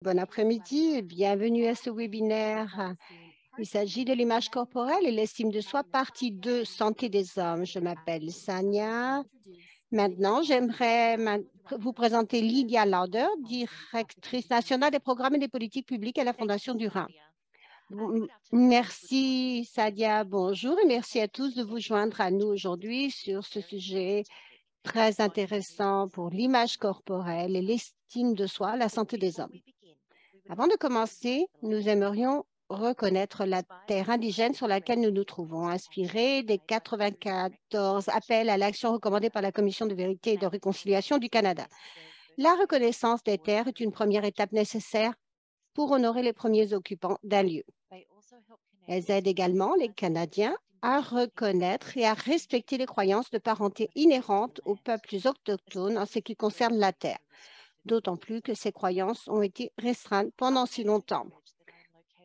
Bon après-midi et bienvenue à ce webinaire. Il s'agit de l'image corporelle et l'estime de soi, partie 2, santé des hommes. Je m'appelle Sania. Maintenant, j'aimerais vous présenter Lydia Lauder, directrice nationale des programmes et des politiques publiques à la Fondation du Rhin. Merci Sadia, bonjour et merci à tous de vous joindre à nous aujourd'hui sur ce sujet très intéressant pour l'image corporelle et l'estime de soi, la santé des hommes. Avant de commencer, nous aimerions reconnaître la terre indigène sur laquelle nous nous trouvons, inspirée des 94 appels à l'action recommandés par la Commission de vérité et de réconciliation du Canada. La reconnaissance des terres est une première étape nécessaire pour honorer les premiers occupants d'un lieu. Elles aident également les Canadiens à reconnaître et à respecter les croyances de parenté inhérentes aux peuples autochtones en ce qui concerne la terre, d'autant plus que ces croyances ont été restreintes pendant si longtemps.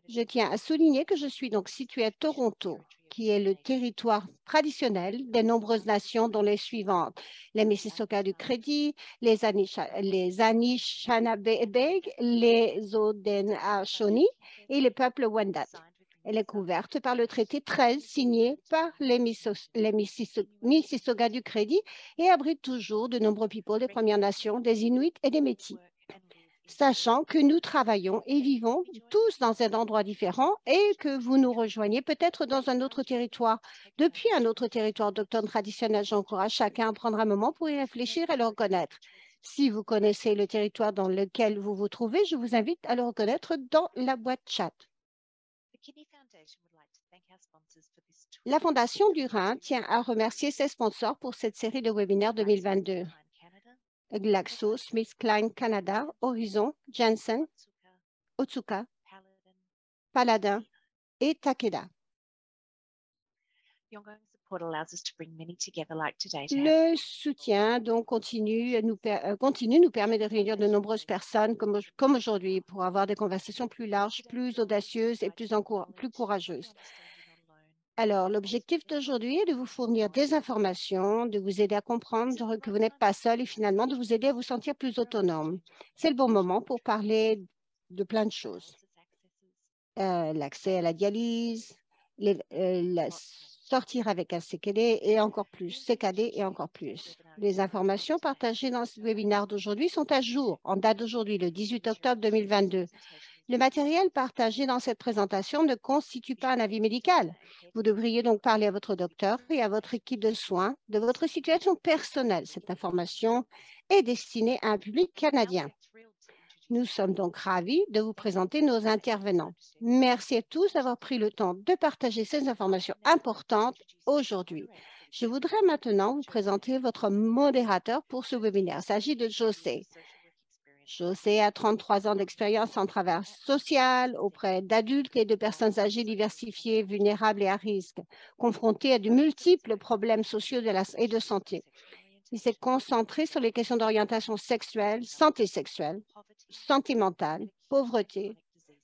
Je tiens à souligner que je suis donc située à Toronto, qui est le territoire traditionnel des nombreuses nations, dont les suivantes: les Mississauga du Crédit, les Anishinaabe, les Haudenosaunee et les peuples Wendat. Elle est couverte par le traité 13 signé par les Mississauga du Crédit et abrite toujours de nombreux peuples des Premières Nations, des Inuits et des Métis. Sachant que nous travaillons et vivons tous dans un endroit différent et que vous nous rejoignez peut-être dans un autre territoire. Depuis un autre territoire autochtone traditionnel, j'encourage chacun à prendre un moment pour y réfléchir et le reconnaître. Si vous connaissez le territoire dans lequel vous vous trouvez, je vous invite à le reconnaître dans la boîte chat. La Fondation du Rhin tient à remercier ses sponsors pour cette série de webinaires 2022. GlaxoSmithKline Canada, Horizon, Janssen, Otsuka, Paladin et Takeda. Le soutien donc continue nous permet de réunir de nombreuses personnes comme aujourd'hui pour avoir des conversations plus larges, plus audacieuses et plus courageuses. Alors, l'objectif d'aujourd'hui est de vous fournir des informations, de vous aider à comprendre que vous n'êtes pas seul et finalement de vous aider à vous sentir plus autonome. C'est le bon moment pour parler de plein de choses. L'accès à la dialyse, sortir avec un CKD et encore plus, CKD et encore plus. Les informations partagées dans ce webinaire d'aujourd'hui sont à jour, en date d'aujourd'hui, le 18 octobre 2022. Le matériel partagé dans cette présentation ne constitue pas un avis médical. Vous devriez donc parler à votre docteur et à votre équipe de soins de votre situation personnelle. Cette information est destinée à un public canadien. Nous sommes donc ravis de vous présenter nos intervenants. Merci à tous d'avoir pris le temps de partager ces informations importantes aujourd'hui. Je voudrais maintenant vous présenter votre modérateur pour ce webinaire. Il s'agit de José. José a 33 ans d'expérience en travail social auprès d'adultes et de personnes âgées diversifiées, vulnérables et à risque, confrontées à de multiples problèmes sociaux et de santé. Il s'est concentré sur les questions d'orientation sexuelle, santé mentale, pauvreté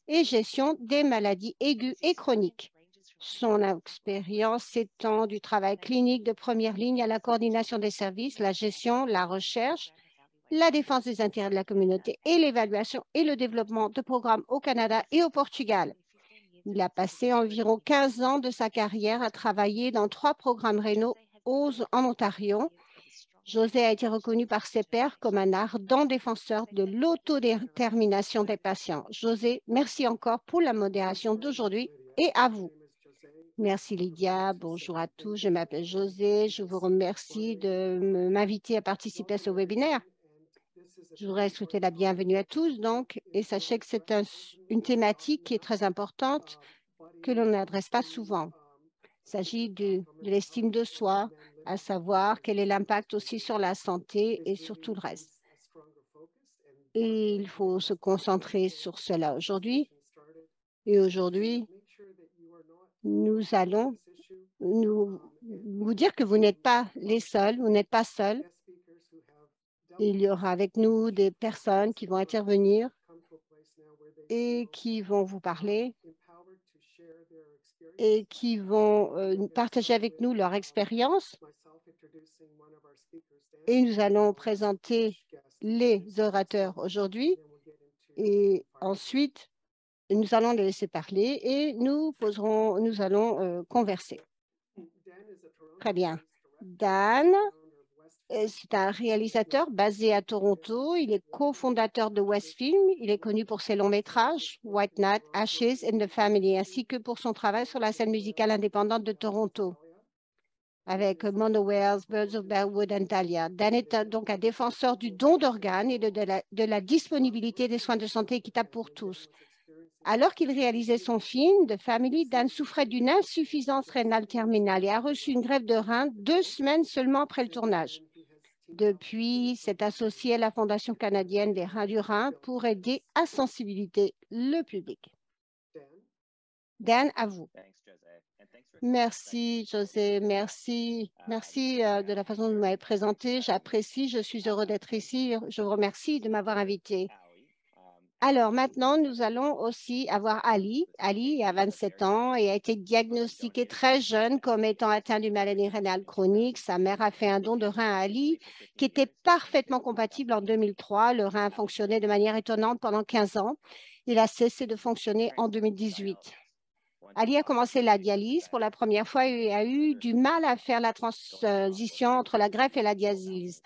et gestion des maladies aiguës et chroniques. Son expérience s'étend du travail clinique de première ligne à la coordination des services, la gestion, la recherche, la défense des intérêts de la communauté et l'évaluation et le développement de programmes au Canada et au Portugal. Il a passé environ 15 ans de sa carrière à travailler dans 3 programmes rénaux en Ontario. José a été reconnu par ses pairs comme un ardent défenseur de l'autodétermination des patients. José, merci encore pour la modération d'aujourd'hui et à vous. Merci Lydia, bonjour à tous, je m'appelle José, je vous remercie de m'inviter à participer à ce webinaire. Je voudrais souhaiter la bienvenue à tous, donc, et sachez que c'est une thématique qui est très importante, que l'on n'adresse pas souvent. Il s'agit de l'estime de soi, à savoir quel est l'impact aussi sur la santé et sur tout le reste. Et il faut se concentrer sur cela aujourd'hui. Et aujourd'hui, nous allons vous dire que vous n'êtes pas les seuls, vous n'êtes pas seuls. Il y aura avec nous des personnes qui vont intervenir et qui vont vous parler et qui vont partager avec nous leur expérience. Et nous allons présenter les orateurs aujourd'hui Et ensuite, nous allons les laisser parler et nous allons converser. Très bien. Dan, c'est un réalisateur basé à Toronto. Il est cofondateur de Westfilm. Il est connu pour ses longs métrages, White Night, Ashes and the Family, ainsi que pour son travail sur la scène musicale indépendante de Toronto, avec Monowares, Birds of Bearwood et Dahlia. Dan est donc un défenseur du don d'organes et de la disponibilité des soins de santé équitables pour tous. Alors qu'il réalisait son film The Family, Dan souffrait d'une insuffisance rénale terminale et a reçu une greffe de rein 2 semaines seulement après le tournage. Depuis, s'est associé à la Fondation canadienne des reins du Rhin pour aider à sensibiliser le public. Dan, à vous. Merci, José. Merci de la façon dont vous m'avez présenté. J'apprécie, je suis heureux d'être ici. Je vous remercie de m'avoir invité. Alors maintenant, nous allons aussi avoir Ali. Ali a 27 ans et a été diagnostiqué très jeune comme étant atteint d'une maladie rénale chronique. Sa mère a fait un don de rein à Ali qui était parfaitement compatible en 2003. Le rein fonctionnait de manière étonnante pendant 15 ans. Il a cessé de fonctionner en 2018. Ali a commencé la dialyse pour la première fois et a eu du mal à faire la transition entre la greffe et la dialyse.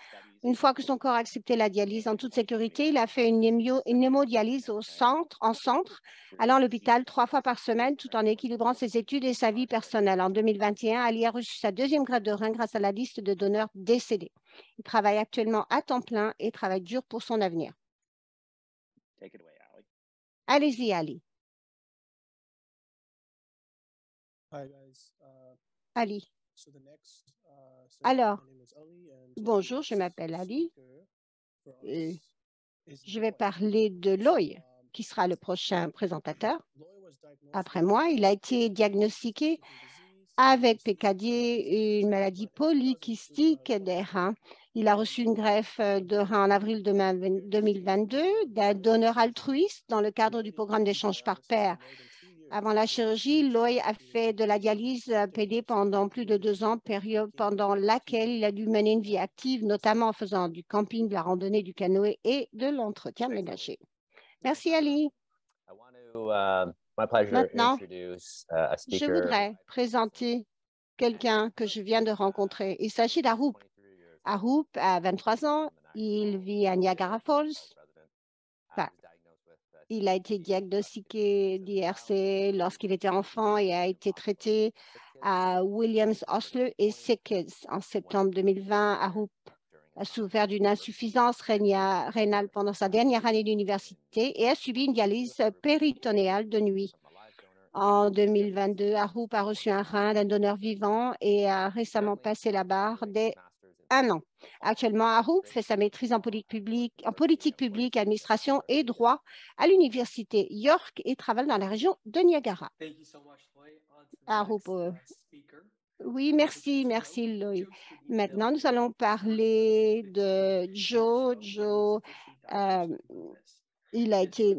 Une fois que son corps a accepté la dialyse en toute sécurité, il a fait une hémodialyse en centre, allant à l'hôpital 3 fois par semaine, tout en équilibrant ses études et sa vie personnelle. En 2021, Ali a reçu sa 2e greffe de rein grâce à la liste de donneurs décédés. Il travaille actuellement à temps plein et travaille dur pour son avenir. Allez-y, Ali. Ali. Alors, bonjour, je m'appelle Ali. Et je vais parler de Loy, qui sera le prochain présentateur. Après moi, il a été diagnostiqué avec PKD, une maladie polykystique des reins. Il a reçu une greffe de rein en avril 2022 d'un donneur altruiste dans le cadre du programme d'échange par pair. Avant la chirurgie, Loy a fait de la dialyse PD pendant plus de 2 ans, période pendant laquelle il a dû mener une vie active, notamment en faisant du camping, de la randonnée, du canoë et de l'entretien ménager. Merci, Ali. Maintenant, je voudrais présenter quelqu'un que je viens de rencontrer. Il s'agit d'Arup. Arup a 23 ans. Il vit à Niagara Falls. Enfin, il a été diagnostiqué d'IRC lorsqu'il était enfant et a été traité à Williams Osler et Sickes. En septembre 2020, Arup a souffert d'une insuffisance rénale pendant sa dernière année d'université et a subi une dialyse péritonéale de nuit. En 2022, Arup a reçu un rein d'un donneur vivant et a récemment passé la barre des 1 an. Actuellement, Arup fait sa maîtrise en politique publique, administration et droit à l'université York et travaille dans la région de Niagara. Arup, oui, merci, Loïc. Maintenant, nous allons parler de Joe. Joe, il a été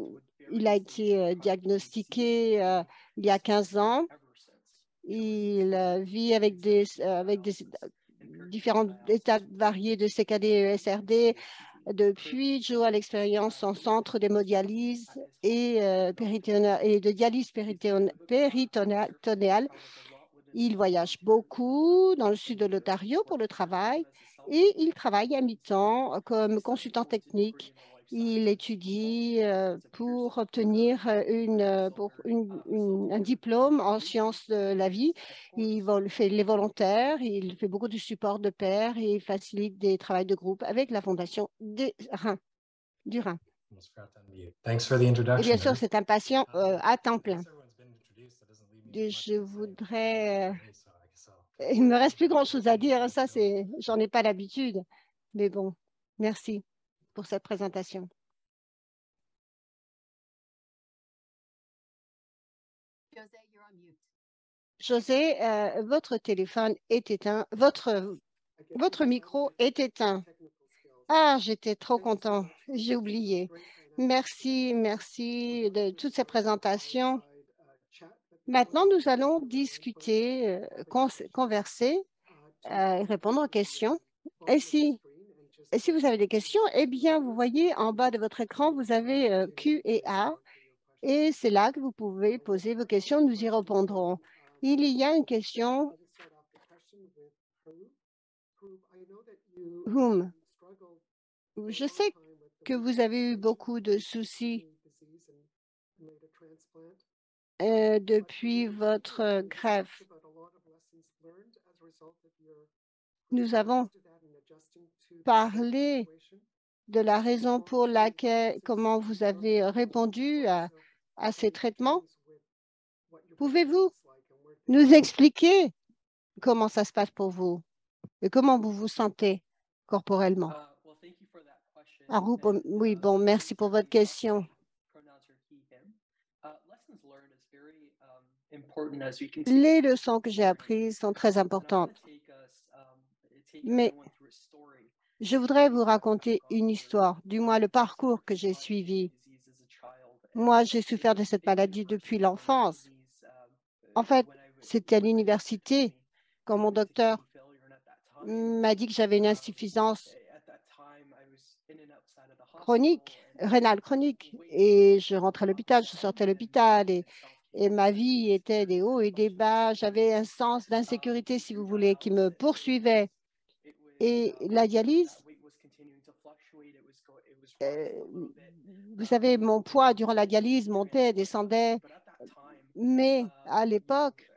diagnostiqué il y a 15 ans. Il vit avec différents états variés de CKD et ESRD. Depuis, Joe a l'expérience en centre d'hémodialyse et de dialyse péritonéale. Il voyage beaucoup dans le sud de l'Ontario pour le travail et il travaille à mi-temps comme consultant technique. Il étudie pour obtenir un diplôme en sciences de la vie. Il fait les volontaires, il fait beaucoup de support de pair et il facilite des travaux de groupe avec la Fondation du Rhin. Et bien sûr, c'est un patient à temps plein. Je voudrais... il ne me reste plus grand-chose à dire, ça, j'en ai pas l'habitude. Mais bon, merci pour cette présentation. José, votre téléphone est éteint, votre micro est éteint. Ah, j'étais trop content, j'ai oublié. Merci de toutes ces présentations. Maintenant, nous allons discuter, converser, répondre aux questions. Et si Et si vous avez des questions, eh bien, vous voyez en bas de votre écran, vous avez Q et A, et c'est là que vous pouvez poser vos questions, nous y répondrons. Il y a une question. Whom? Je sais que vous avez eu beaucoup de soucis depuis votre greffe. Nous avons parlé de la raison pour laquelle, comment vous avez répondu à ces traitements. Pouvez-vous nous expliquer comment ça se passe pour vous et comment vous vous sentez corporellement? Oui, bon, merci pour votre question. Les leçons que j'ai apprises sont très importantes, mais je voudrais vous raconter une histoire, du moins le parcours que j'ai suivi. Moi, j'ai souffert de cette maladie depuis l'enfance. En fait, c'était à l'université quand mon docteur m'a dit que j'avais une insuffisance chronique, rénale chronique. Et je rentrais à l'hôpital, je sortais à l'hôpital et ma vie était des hauts et des bas. J'avais un sens d'insécurité, si vous voulez, qui me poursuivait. Et la dialyse, euh, vous savez, mon poids durant la dialyse montait, descendait. Mais à l'époque,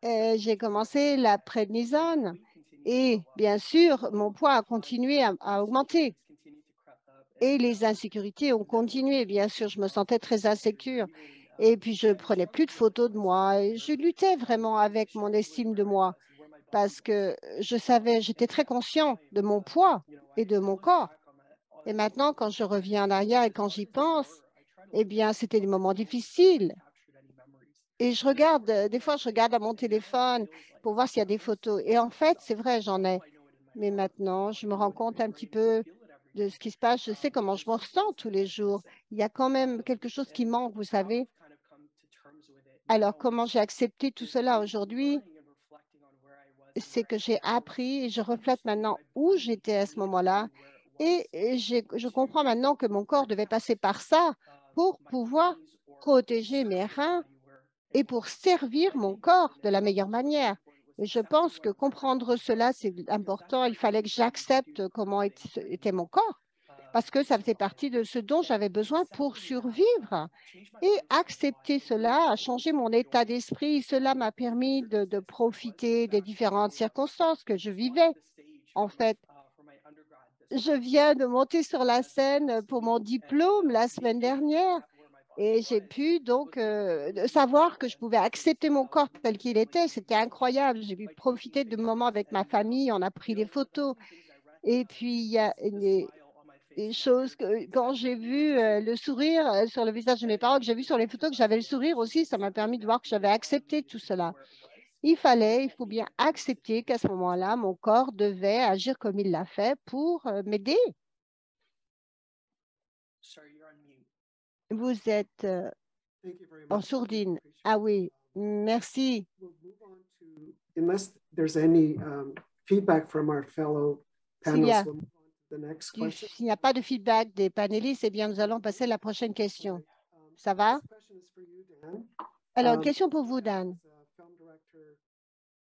j'ai commencé la prednisone et bien sûr, mon poids a continué à augmenter et les insécurités ont continué. Bien sûr, je me sentais très insécure et puis je prenais plus de photos de moi et je luttais vraiment avec mon estime de moi parce que je savais, j'étais très conscient de mon poids et de mon corps. Et maintenant, quand je reviens en arrière et quand j'y pense, eh bien, c'était des moments difficiles. Et je regarde, des fois, je regarde à mon téléphone pour voir s'il y a des photos. Et en fait, c'est vrai, j'en ai. Mais maintenant, je me rends compte un petit peu de ce qui se passe. Je sais comment je me ressens tous les jours. Il y a quand même quelque chose qui manque, vous savez. Alors, comment j'ai accepté tout cela aujourd'hui? C'est que j'ai appris et je reflète maintenant où j'étais à ce moment-là. Et je comprends maintenant que mon corps devait passer par ça pour pouvoir protéger mes reins et pour servir mon corps de la meilleure manière. Et je pense que comprendre cela, c'est important. Il fallait que j'accepte comment était mon corps, parce que ça faisait partie de ce dont j'avais besoin pour survivre. Et accepter cela a changé mon état d'esprit. Cela m'a permis de profiter des différentes circonstances que je vivais. En fait, je viens de monter sur la scène pour mon diplôme la semaine dernière. Et j'ai pu donc savoir que je pouvais accepter mon corps tel qu'il était. C'était incroyable. J'ai pu profiter de moments avec ma famille. On a pris des photos. Et puis, il y a des choses que quand j'ai vu le sourire sur le visage de mes parents, que j'ai vu sur les photos que j'avais le sourire aussi, ça m'a permis de voir que j'avais accepté tout cela. Il faut bien accepter qu'à ce moment-là, mon corps devait agir comme il l'a fait pour m'aider. Vous êtes en sourdine. Ah oui, merci. Unless there's any feedback from our fellow S'il y panelists, a we'll move on to the next question. s'il n'y a pas de feedback des panélistes, eh bien, nous allons passer à la prochaine question. Ça va? This question is for you, Dan. Alors, une question pour vous, Dan. As a film director,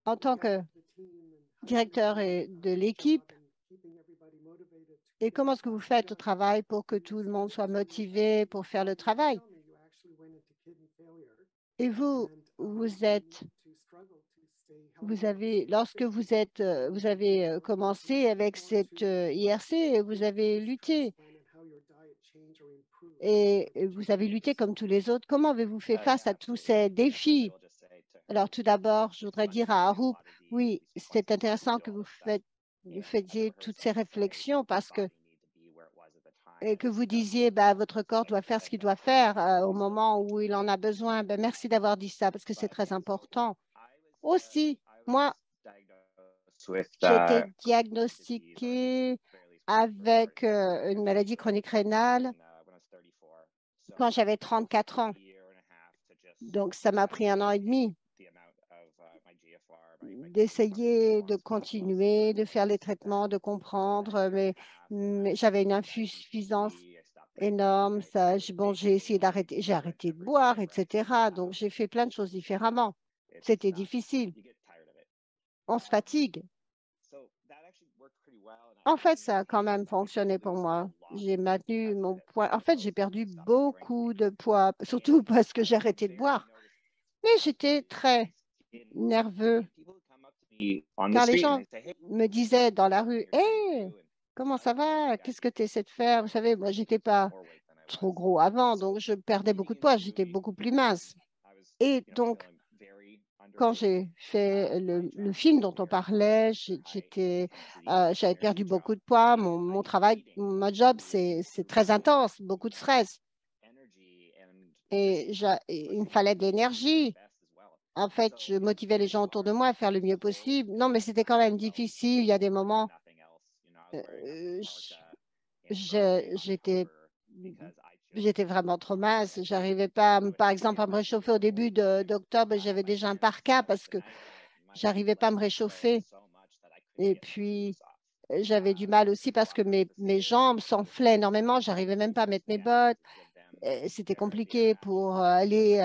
En tant que the team and how directeur you de do l'équipe, job and keeping everybody motivated to et comment est-ce que vous faites au travail pour que tout le monde soit motivé pour faire le travail? tell me you actually went into kidney failure Et vous, and vous you êtes, to struggle to stay vous healthy. avez, lorsque vous êtes, vous avez commencé avec cette IRC, vous avez lutté et vous avez lutté comme tous les autres. Comment avez-vous fait face à tous ces défis? Alors, tout d'abord, je voudrais dire à Arup, oui, c'est intéressant que vous faisiez toutes ces réflexions parce que, et que vous disiez, bah, votre corps doit faire ce qu'il doit faire au moment où il en a besoin. Ben, merci d'avoir dit ça parce que c'est très important. Aussi, moi, j'ai été diagnostiquée avec une maladie chronique rénale quand j'avais 34 ans. Donc, ça m'a pris 1 an et demi d'essayer de continuer, de faire les traitements, de comprendre, mais j'avais une insuffisance énorme. Ça, bon, j'ai essayé d'arrêter, j'ai arrêté de boire, etc. Donc, j'ai fait plein de choses différemment. C'était difficile. On se fatigue. En fait, ça a quand même fonctionné pour moi. J'ai maintenu mon poids. En fait, j'ai perdu beaucoup de poids, surtout parce que j'ai arrêté de boire. Mais j'étais très nerveux car les gens me disaient dans la rue, «Hé, comment ça va? Qu'est-ce que tu essaies de faire?» Vous savez, moi, j'étais pas trop gros avant, donc je perdais beaucoup de poids. J'étais beaucoup plus mince. Et donc, quand j'ai fait le film dont on parlait, j'avais perdu beaucoup de poids. Mon travail, mon job, c'est très intense, beaucoup de stress. Et il me fallait de l'énergie. En fait, je motivais les gens autour de moi à faire le mieux possible. Non, mais c'était quand même difficile. Il y a des moments, j- j'étais vraiment trop mince. J'arrivais pas, par exemple, à me réchauffer au début d'octobre. J'avais déjà un parka parce que j'arrivais pas à me réchauffer. Et puis, j'avais du mal aussi parce que mes jambes s'enflaient énormément. J'arrivais même pas à mettre mes bottes. C'était compliqué pour aller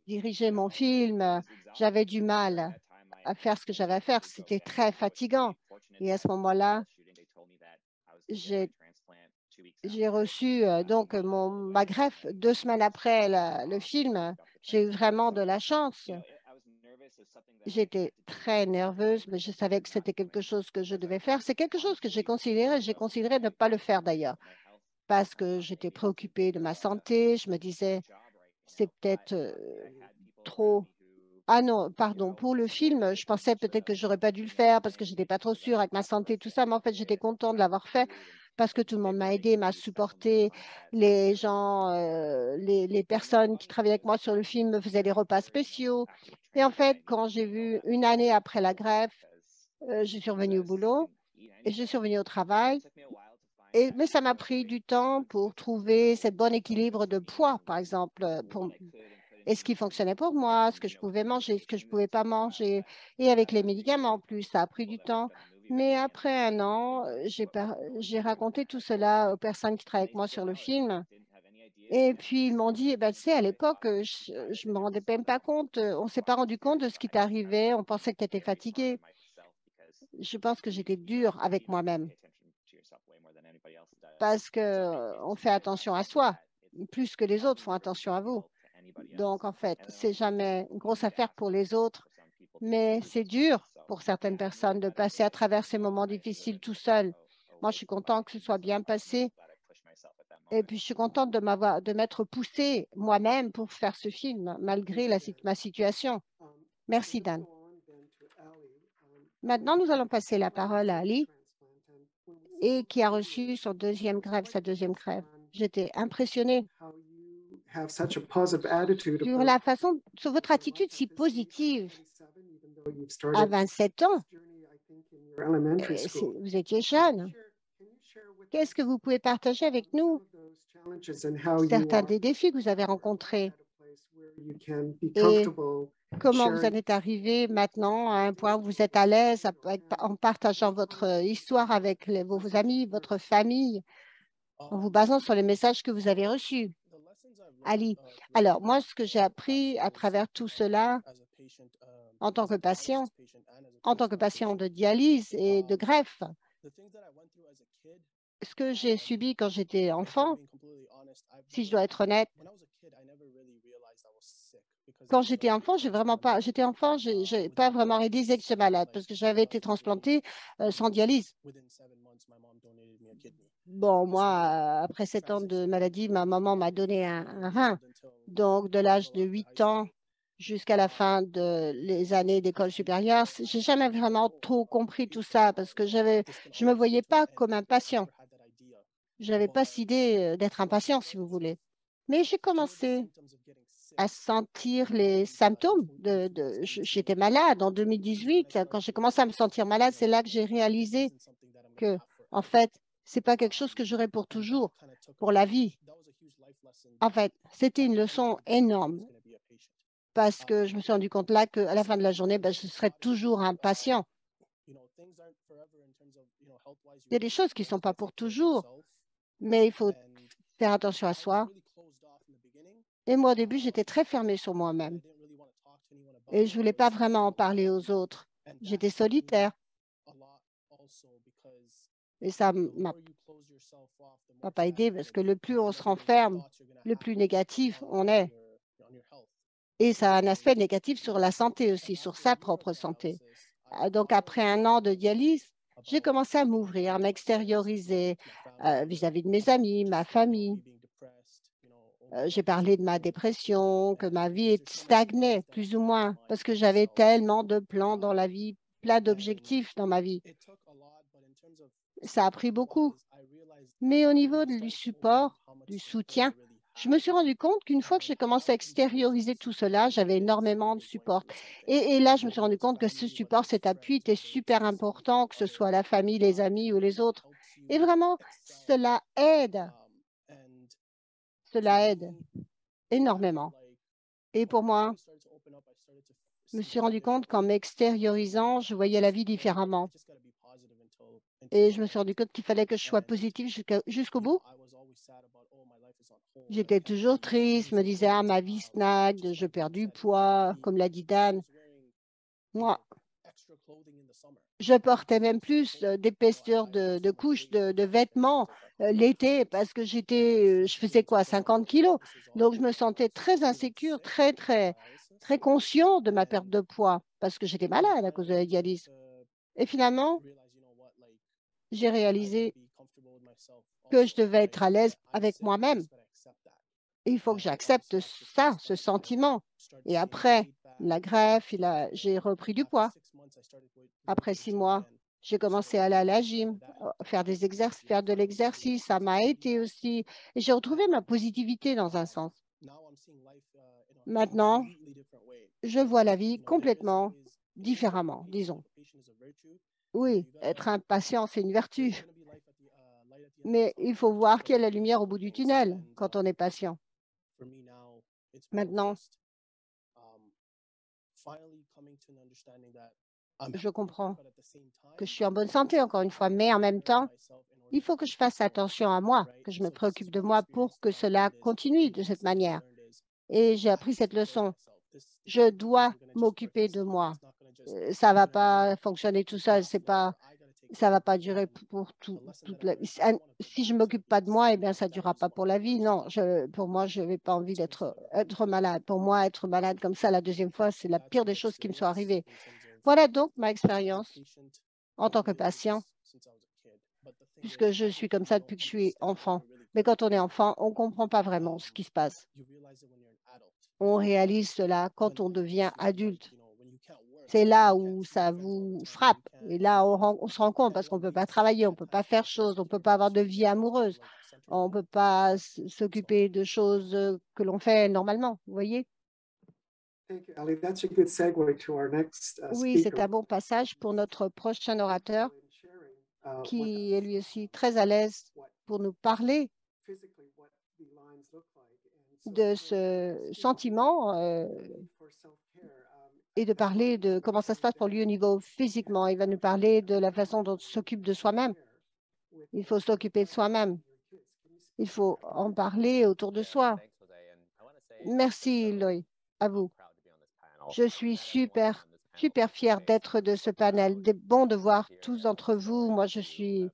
diriger mon film. J'avais du mal à faire ce que j'avais à faire. C'était très fatigant. Et à ce moment-là, j'ai j'ai reçu donc ma greffe 2 semaines après le film. J'ai eu vraiment de la chance. J'étais très nerveuse, mais je savais que c'était quelque chose que je devais faire. C'est quelque chose que j'ai considéré ne pas le faire d'ailleurs, parce que j'étais préoccupée de ma santé. Je me disais, c'est peut-être trop. Ah non, pardon, pour le film, je pensais peut-être que j'aurais pas dû le faire parce que j'étais pas trop sûre avec ma santé, tout ça, mais en fait, j'étais contente de l'avoir fait parce que tout le monde m'a aidé, m'a supporté. Les gens, les personnes qui travaillaient avec moi sur le film me faisaient des repas spéciaux. Et en fait, quand j'ai vu une année après la greffe, je suis revenue au boulot et je suis revenue au travail. Mais ça m'a pris du temps pour trouver ce bon équilibre de poids, par exemple, et ce qui fonctionnait pour moi, ce que je pouvais manger, ce que je ne pouvais pas manger. Et avec les médicaments en plus, ça a pris du temps. Mais après un an, j'ai raconté tout cela aux personnes qui travaillent avec moi sur le film. Et puis, ils m'ont dit, eh ben, tu sais, à l'époque, je ne me rendais même pas compte, on ne s'est pas rendu compte de ce qui t'arrivait, on pensait que tu étais fatigué. Je pense que j'étais dure avec moi-même parce qu'on fait attention à soi, plus que les autres font attention à vous. Donc, en fait, c'est jamais une grosse affaire pour les autres, mais c'est dur pour certaines personnes de passer à travers ces moments difficiles tout seul. Moi, je suis contente que ce soit bien passé et puis je suis contente de m'être poussée moi-même pour faire ce film, malgré ma situation. I'm Merci, going to Dan. go on then to Ali. Maintenant, nous allons passer la You had parole à your Ali first transplant, and when we et spoke qui a earlier, reçu son I deuxième was greffe, sa quite deuxième impressed greffe. on J'étais impressionnée how you have such a positive attitude sur about sur votre your life attitude at si this age, positive 27, even though you've à started 27 ans. this journey, I think, in your elementary school. Vous étiez jeune. Can you share with Qu'est-ce que us vous pouvez partager avec some nous of those challenges and how you certains are des défis que vous avez now rencontrés at a place where you can be et comfortable comment vous en sharing êtes arrivé maintenant à un point où vous êtes à l'aise en partageant votre histoire avec vos amis, votre famille, en vous basant sur les messages que vous avez reçus. Ali, alors moi, ce que j'ai appris à travers tout cela en en tant que patient de dialyse et de greffe, ce que j'ai subi quand j'étais enfant, si je dois être honnête, quand j'étais enfant, j'ai pas vraiment réalisé que j'étais malade parce que j'avais été transplantée sans dialyse. Bon, moi, après 7 ans de maladie, ma maman m'a donné un rein. Donc, de l'âge de 8 ans jusqu'à la fin de les années d'école supérieure, j'ai jamais vraiment trop compris tout ça parce que je me voyais pas comme un patient. J'avais pas cette idée d'être un patient, si vous voulez. Mais j'ai commencé à sentir les symptômes j'étais malade en 2018. Quand j'ai commencé à me sentir malade, c'est là que j'ai réalisé que, en fait, c'est pas quelque chose que j'aurai pour toujours, pour la vie. En fait, c'était une leçon énorme parce que je me suis rendu compte là qu'à la fin de la journée, je serai toujours un patient. Il y a des choses qui ne sont pas pour toujours, mais il faut faire attention à soi. Et moi, au début, j'étais très fermée sur moi-même et je ne voulais pas vraiment en parler aux autres. J'étais solitaire et ça ne m'a pas aidé parce que le plus on se renferme, le plus négatif on est. Et ça a un aspect négatif sur la santé aussi, sur sa propre santé. Donc, après 1 an de dialyse, j'ai commencé à m'ouvrir, à m'extérioriser vis-à-vis de mes amis, ma famille. J'ai parlé de ma dépression, que ma vie stagnait plus ou moins, parce que j'avais tellement de plans dans la vie, plein d'objectifs dans ma vie. Ça a pris beaucoup. Mais au niveau du support, du soutien, je me suis rendu compte qu'une fois que j'ai commencé à extérioriser tout cela, j'avais énormément de support. Et là, je me suis rendu compte que ce support, cet appui était super important, que ce soit la famille, les amis ou les autres. Et vraiment, cela aide. Cela aide énormément. Et pour moi, je me suis rendu compte qu'en m'extériorisant, je voyais la vie différemment. Et je me suis rendu compte qu'il fallait que je sois positive jusqu'au bout. J'étais toujours triste, je me disais, ah, ma vie stagne, je perds du poids, comme l'a dit Dan. Moi, je portais même plus d'épaisseur de couches, de vêtements l'été parce que je faisais quoi, 50 kilos. Donc, je me sentais très insécure, très conscient de ma perte de poids parce que j'étais malade à cause de la dialyse. Et finalement, j'ai réalisé que je devais être à l'aise avec moi-même. Il faut que j'accepte ça, ce sentiment. Et après la greffe, j'ai repris du poids. Après 6 mois, j'ai commencé à aller à la gym, faire faire de l'exercice. Ça m'a aidé aussi. Et j'ai retrouvé ma positivité dans un sens. Maintenant, je vois la vie complètement différemment, disons. Oui, être impatient, c'est une vertu. Mais il faut voir qu'il y a la lumière au bout du tunnel quand on est patient. Maintenant, je comprends que je suis en bonne santé, encore une fois, mais en même temps, il faut que je fasse attention à moi, que je me préoccupe de moi pour que cela continue de cette manière. Et j'ai appris cette leçon. Je dois m'occuper de moi. Ça ne va pas fonctionner tout seul, ça ne va pas durer pour toute la vie. Si je ne m'occupe pas de moi, eh bien, ça ne durera pas pour la vie. Non, pour moi, je n'avais pas envie être malade. Pour moi, être malade comme ça la deuxième fois, c'est la pire des choses qui me sont arrivées. Voilà donc ma expérience en tant que patient, puisque je suis comme ça depuis que je suis enfant. Mais quand on est enfant, on ne comprend pas vraiment ce qui se passe. On réalise cela quand on devient adulte. C'est là où ça vous frappe. Et là, on se rend compte parce qu'on ne peut pas travailler, on ne peut pas faire chose, on ne peut pas avoir de vie amoureuse, on ne peut pas s'occuper de choses que l'on fait normalement. Vous voyez? Thank you, Ali. That's a good segue to our next Oui, c'est speaker. un bon passage pour notre prochain orateur In sharing, qui est lui aussi très à l'aise pour nous parler physically what the lines look like. de ce sentiment For self-care, et de parler de comment ça se passe pour lui au niveau physiquement. Il va nous parler de la façon dont on s'occupe de soi-même. Il faut s'occuper de soi-même. Il faut en parler autour de soi. Merci, Loïc. À vous. Je suis super fière d'être de ce panel. Bon de voir tous d'entre vous. Moi, je suis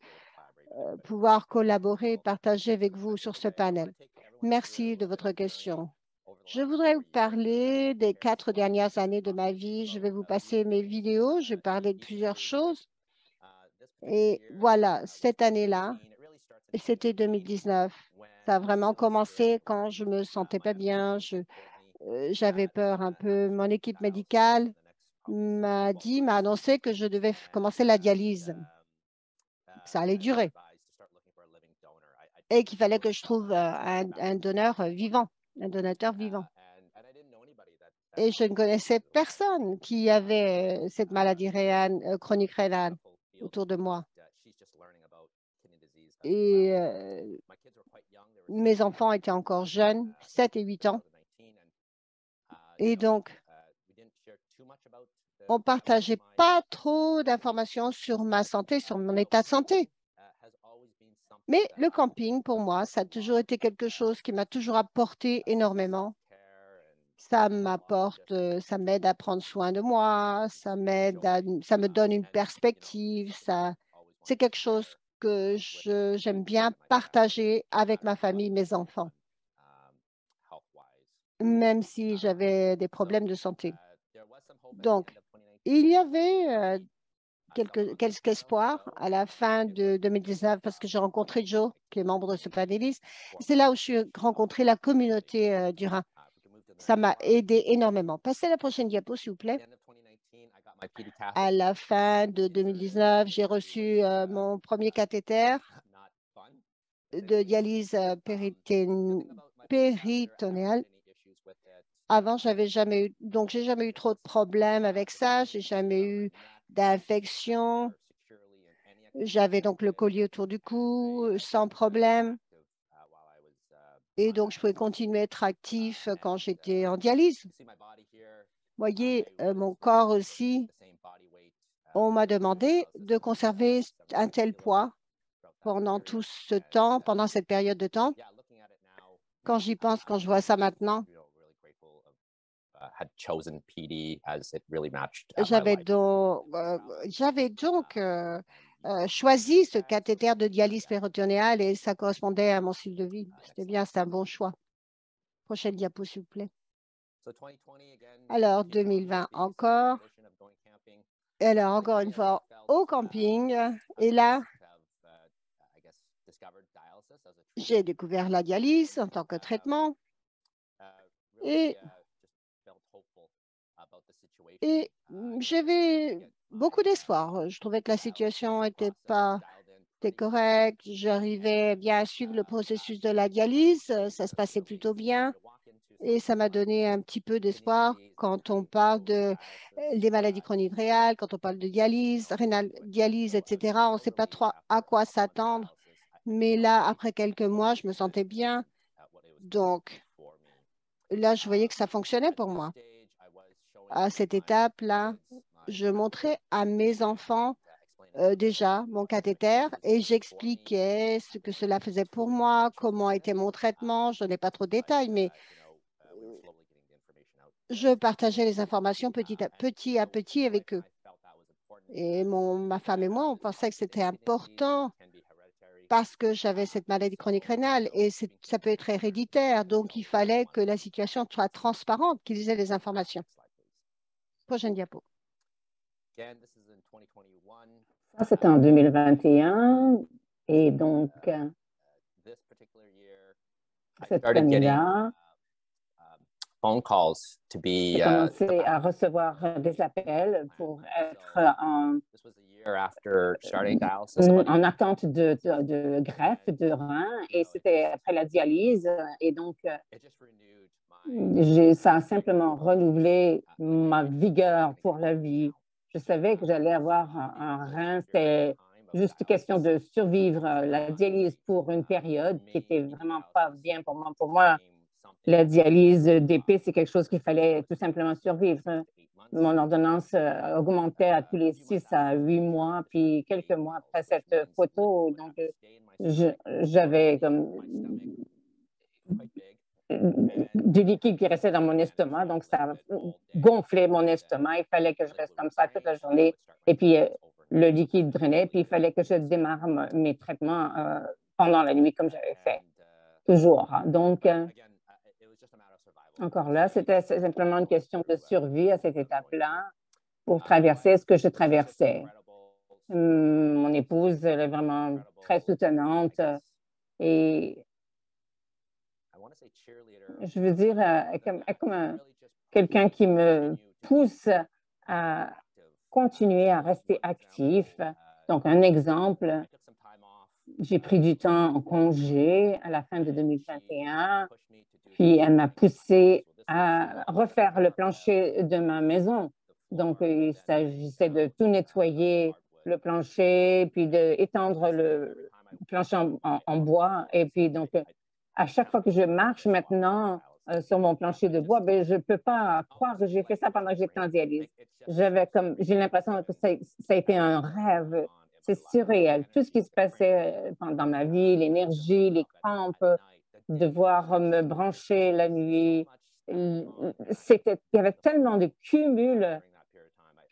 pouvoir collaborer, partager avec vous sur ce panel. Merci de votre question. Je voudrais vous parler des 4 dernières années de ma vie. Je vais vous passer mes vidéos. Je vais parler de plusieurs choses. Et voilà, cette année-là, c'était 2019. Ça a vraiment commencé quand je me sentais pas bien. J'avais peur un peu. Mon équipe médicale m'a annoncé que je devais commencer la dialyse. Ça allait durer et qu'il fallait que je trouve un donneur vivant, un donateur vivant. Et je ne connaissais personne qui avait cette maladie chronique rénale autour de moi. Et mes enfants étaient encore jeunes, 7 et 8 ans. Et donc, on ne partageait pas trop d'informations sur ma santé, sur mon état de santé. Mais le camping, pour moi, ça a toujours été quelque chose qui m'a toujours apporté énormément. Ça m'apporte, ça m'aide à prendre soin de moi, ça me donne une perspective, c'est quelque chose que j'aime bien partager avec ma famille, mes enfants, même si j'avais des problèmes de santé. Donc, il y avait quelques espoirs à la fin de 2019 parce que j'ai rencontré Joe, qui est membre de ce panélisme. C'est là où j'ai rencontré la communauté du Rhin. Ça m'a aidé énormément. Passez à la prochaine diapo, s'il vous plaît. À la fin de 2019, j'ai reçu mon premier cathéter de dialyse péritonéale. Avant, j'avais jamais eu, donc j'ai jamais eu trop de problèmes avec ça. J'ai jamais eu d'infection. J'avais donc le collier autour du cou sans problème. Et donc, je pouvais continuer à être actif quand j'étais en dialyse. Vous voyez, mon corps aussi, on m'a demandé de conserver un tel poids pendant tout ce temps, pendant cette période de temps. Quand j'y pense, quand je vois ça maintenant, j'avais donc choisi ce cathéter de dialyse péritonéale et ça correspondait à mon style de vie. C'était bien, c'était un bon choix. Prochaine diapo, s'il vous plaît. Alors, 2020 encore. Alors, encore une fois, au camping. Et là, j'ai découvert la dialyse en tant que traitement. Et j'avais beaucoup d'espoir. Je trouvais que la situation était correcte. J'arrivais bien à suivre le processus de la dialyse. Ça se passait plutôt bien. Et ça m'a donné un petit peu d'espoir quand on parle des maladies chroniques rénales, quand on parle de dialyse, dialyse, etc. On ne sait pas trop à quoi s'attendre. Mais là, après quelques mois, je me sentais bien. Donc, là, je voyais que ça fonctionnait pour moi. À cette étape-là, je montrais à mes enfants déjà mon cathéter et j'expliquais ce que cela faisait pour moi, comment était mon traitement. Je n'ai pas trop de détails, mais je partageais les informations petit à petit avec eux. Et ma femme et moi, on pensait que c'était important parce que j'avais cette maladie chronique rénale et ça peut être héréditaire. Donc, il fallait que la situation soit transparente, qu'ils aient les informations. Prochaine diapo. Ça, c'était en 2021. Et donc, cette année-là, j'ai commencé à recevoir des appels pour être en attente de greffe de rein et c'était après la dialyse. Et donc, ça a simplement renouvelé ma vigueur pour la vie. Je savais que j'allais avoir un rein, c'était juste question de survivre la dialyse pour une période qui était vraiment pas bien pour moi. Pour moi, la dialyse d'épée, c'est quelque chose qu'il fallait tout simplement survivre. Mon ordonnance augmentait à tous les 6 à 8 mois, puis quelques mois après cette photo, donc j'avais comme du liquide qui restait dans mon estomac, donc ça gonflait mon estomac. Il fallait que je reste comme ça toute la journée, et puis le liquide drainait, puis il fallait que je démarre mes traitements pendant la nuit, comme j'avais fait, toujours. Donc, encore là, c'était simplement une question de survie à cette étape-là pour traverser ce que je traversais. Mon épouse, elle est vraiment très soutenante et je veux dire, comme quelqu'un qui me pousse à continuer à rester actif. Donc, un exemple, j'ai pris du temps en congé à la fin de 2021, puis elle m'a poussé à refaire le plancher de ma maison. Donc, il s'agissait de tout nettoyer, le plancher, puis d'étendre le plancher en bois. Et puis, donc, à chaque fois que je marche maintenant, sur mon plancher de bois, ben, je ne peux pas croire que j'ai fait ça pendant que j'étais en dialyse. J'ai l'impression que ça a été un rêve. C'est surréel. Tout ce qui se passait dans ma vie, l'énergie, les crampes, devoir me brancher la nuit, il y avait tellement de cumul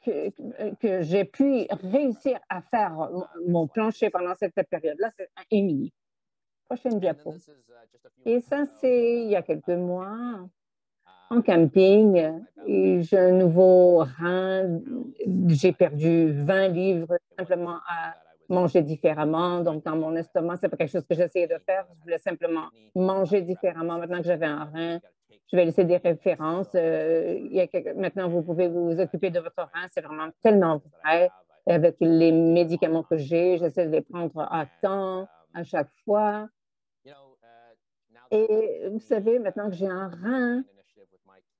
que j'ai pu réussir à faire mon plancher pendant cette période-là. C'est Émilie. Prochaine diapo. Et ça, c'est il y a quelques mois, en camping, et j'ai un nouveau rein. J'ai perdu 20 livres simplement à manger différemment. Donc, dans mon estomac, ce n'est pas quelque chose que j'essayais de faire. Je voulais simplement manger différemment. Maintenant que j'avais un rein, je vais laisser des références. Maintenant, vous pouvez vous occuper de votre rein. C'est vraiment tellement vrai. Avec les médicaments que j'ai, j'essaie de les prendre à temps, à chaque fois. Et vous savez, maintenant que j'ai un rein,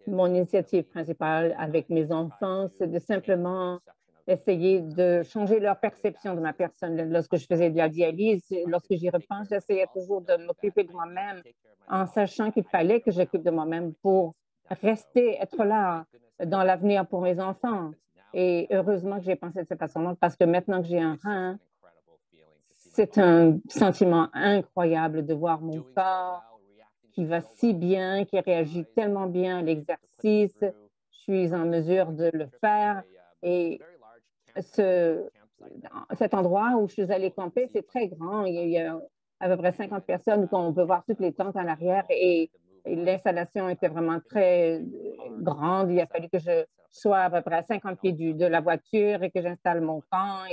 mon initiative principale avec mes enfants, c'est de simplement essayer de changer leur perception de ma personne. Lorsque je faisais de la dialyse, lorsque j'y repense, j'essayais toujours de m'occuper de moi-même en sachant qu'il fallait que j'occupe de moi-même pour être là dans l'avenir pour mes enfants. Et heureusement que j'ai pensé de cette façon-là parce que maintenant que j'ai un rein, c'est un sentiment incroyable de voir mon corps qui va si bien, qui réagit tellement bien à l'exercice. Je suis en mesure de le faire. Et cet endroit où je suis allée camper, c'est très grand. Il y a à peu près 50 personnes qu'on peut voir toutes les tentes en arrière et l'installation était vraiment très grande. Il a fallu que je sois à peu près à 50 pieds de la voiture et que j'installe mon camp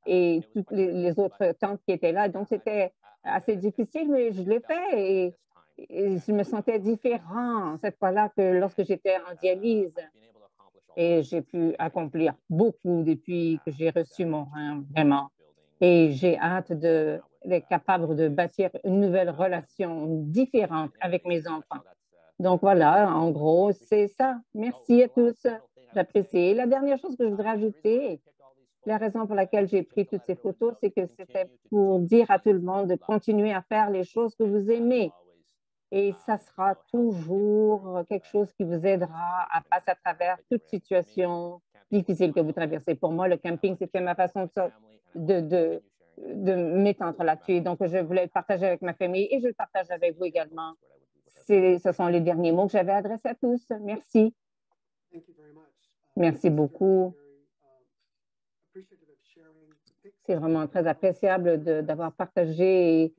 et toutes les autres tentes qui étaient là. Donc, c'était assez difficile, mais je l'ai fait et je me sentais différent cette fois-là que lorsque j'étais en dialyse. Et j'ai pu accomplir beaucoup depuis que j'ai reçu mon rein, vraiment. Et j'ai hâte d'être capable de bâtir une nouvelle relation différente avec mes enfants. Donc voilà, en gros, c'est ça. Merci à tous. J'apprécie. La dernière chose que je voudrais ajouter, la raison pour laquelle j'ai pris toutes ces photos, c'est que c'était pour dire à tout le monde de continuer à faire les choses que vous aimez. Et ça sera toujours quelque chose qui vous aidera à passer à travers toute situation difficile que vous traversez. Pour moi, le camping, c'était ma façon de m'étendre là-dessus. Donc, je voulais le partager avec ma famille et je le partage avec vous également. Ce sont les derniers mots que j'avais adressés à tous. Merci. Merci beaucoup. C'est vraiment très appréciable d'avoir partagé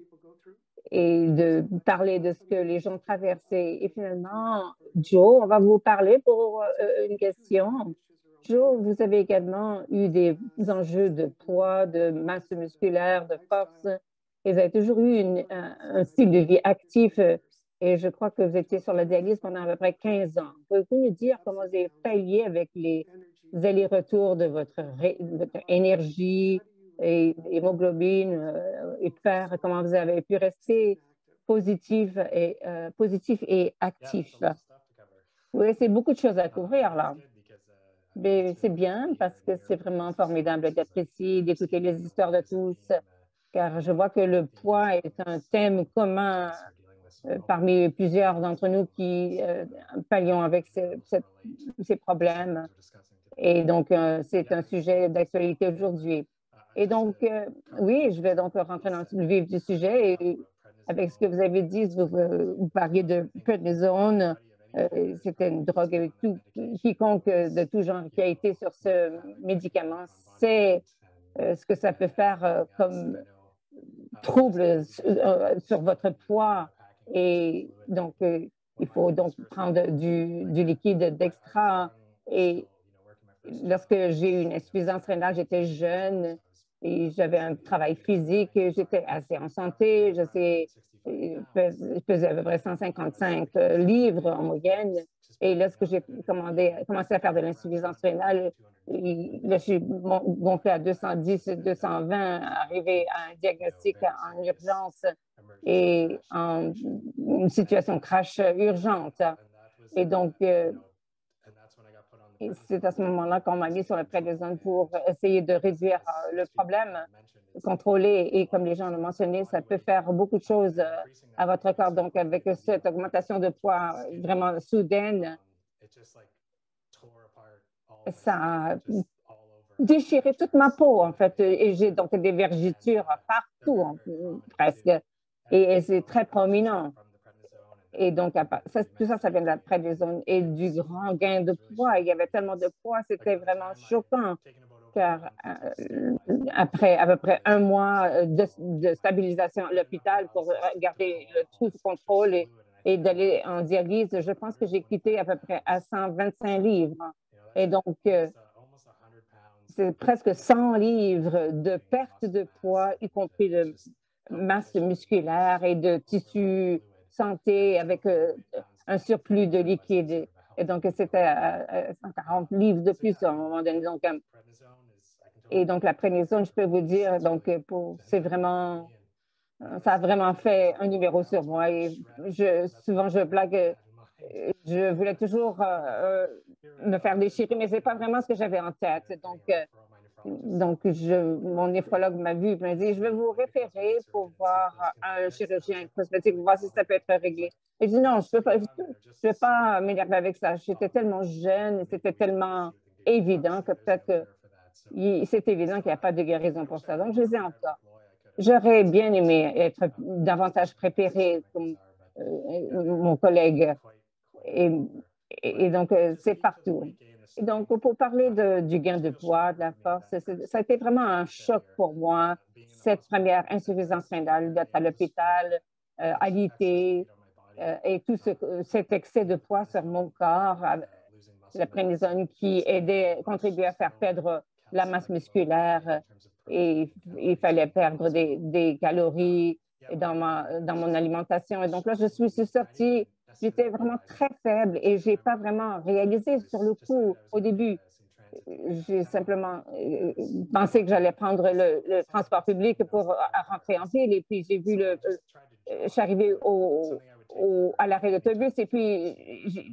et de parler de ce que les gens traversaient. Et finalement, Joe, on va vous parler pour une question. Joe, vous avez également eu des enjeux de poids, de masse musculaire, de force. Et vous avez toujours eu un style de vie actif. Et je crois que vous étiez sur la dialyse pendant à peu près 15 ans. Pouvez-vous nous dire comment vous avez pallié avec les allers-retours de votre énergie, et hémoglobine et fer, comment vous avez pu rester positif et actif. Oui, c'est beaucoup de choses à couvrir là. Mais c'est bien parce que c'est vraiment formidable d'apprécier, d'écouter les histoires de tous, car je vois que le poids est un thème commun parmi plusieurs d'entre nous qui pallions avec ces problèmes. Et donc, c'est un sujet d'actualité aujourd'hui. Et donc, oui, je vais donc rentrer dans le vif du sujet. Et avec ce que vous avez dit, vous parliez de prednisone. C'était une drogue avec quiconque de tout genre qui a été sur ce médicament sait ce que ça peut faire comme trouble sur votre poids. Et donc, il faut donc prendre du liquide d'extra. Et lorsque j'ai eu une insuffisance rénale, j'étais jeune et j'avais un travail physique, j'étais assez en santé, je pesais à peu près 155 livres en moyenne. Et lorsque j'ai commencé à faire de l'insuffisance rénale, là, je suis gonflée à 210, 220, arrivé à un diagnostic en urgence et en une situation crash urgente. Et donc, Et c'est à ce moment-là qu'on m'a mis sur le prednisone pour essayer de réduire le problème, contrôler. Et comme les gens l'ont mentionné, ça peut faire beaucoup de choses à votre corps. Donc, avec cette augmentation de poids vraiment soudaine, ça a déchiré toute ma peau, en fait. Et j'ai donc des vergetures partout, presque. Et c'est très prominent. Et donc, tout ça, ça vient de la prednisone et du grand gain de poids. Il y avait tellement de poids, c'était vraiment choquant, car après à peu près un mois de stabilisation à l'hôpital pour garder le tout sous contrôle et d'aller en dialyse, je pense que j'ai quitté à peu près à 125 livres. Et donc, c'est presque 100 livres de perte de poids, y compris de masse musculaire et de tissu santé avec un surplus de liquide. Et donc, c'était 140 livres de plus à un moment donné. Donc, et donc, la prednisone, je peux vous dire, donc, c'est vraiment, ça a vraiment fait un numéro sur moi. Et souvent, je blague, je voulais toujours me faire déchirer, mais ce n'est pas vraiment ce que j'avais en tête. Donc, mon néphrologue m'a vu et m'a dit, je vais vous référer pour voir un chirurgien cosmétique, pour voir si ça peut être réglé. Et je dis, non, je ne peux pas m'énerver avec ça. J'étais tellement jeune, c'était tellement évident que peut-être que c'est évident qu'il n'y a pas de guérison pour ça. Donc, je les ai encore. J'aurais bien aimé être davantage préparée comme mon collègue. Et donc, c'est partout. Et donc, pour parler du gain de poids, de la force, ça a été vraiment un choc pour moi, cette première insuffisance rénale, d'être à l'hôpital, alité, et tout cet excès de poids sur mon corps, la prednisone qui contribuait à faire perdre la masse musculaire et il fallait perdre des calories dans mon alimentation. Et donc là, je suis sortie. J'étais vraiment très faible et je n'ai pas vraiment réalisé sur le coup au début. J'ai simplement pensé que j'allais prendre le transport public pour rentrer en ville. Et puis, j'ai vu je suis arrivée à l'arrêt d'autobus et puis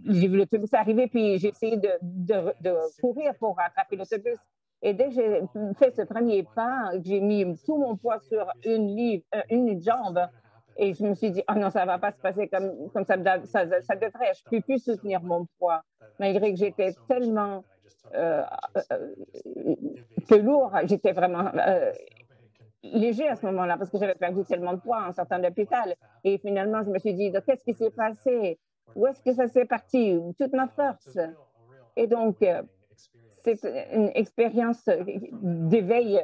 j'ai vu l'autobus arriver, puis j'ai essayé de courir pour rattraper l'autobus. Et dès que j'ai fait ce premier pas, j'ai mis tout mon poids sur une jambe. Et je me suis dit, oh non, ça ne va pas se passer comme ça devrait. Je ne peux plus soutenir mon poids, malgré que j'étais tellement peu lourd. J'étais vraiment léger à ce moment-là parce que j'avais perdu tellement de poids en sortant de l'hôpital. Et finalement, je me suis dit, qu'est-ce qui s'est passé? Où est-ce que ça s'est parti? Toute ma force. Et donc, c'est une expérience d'éveil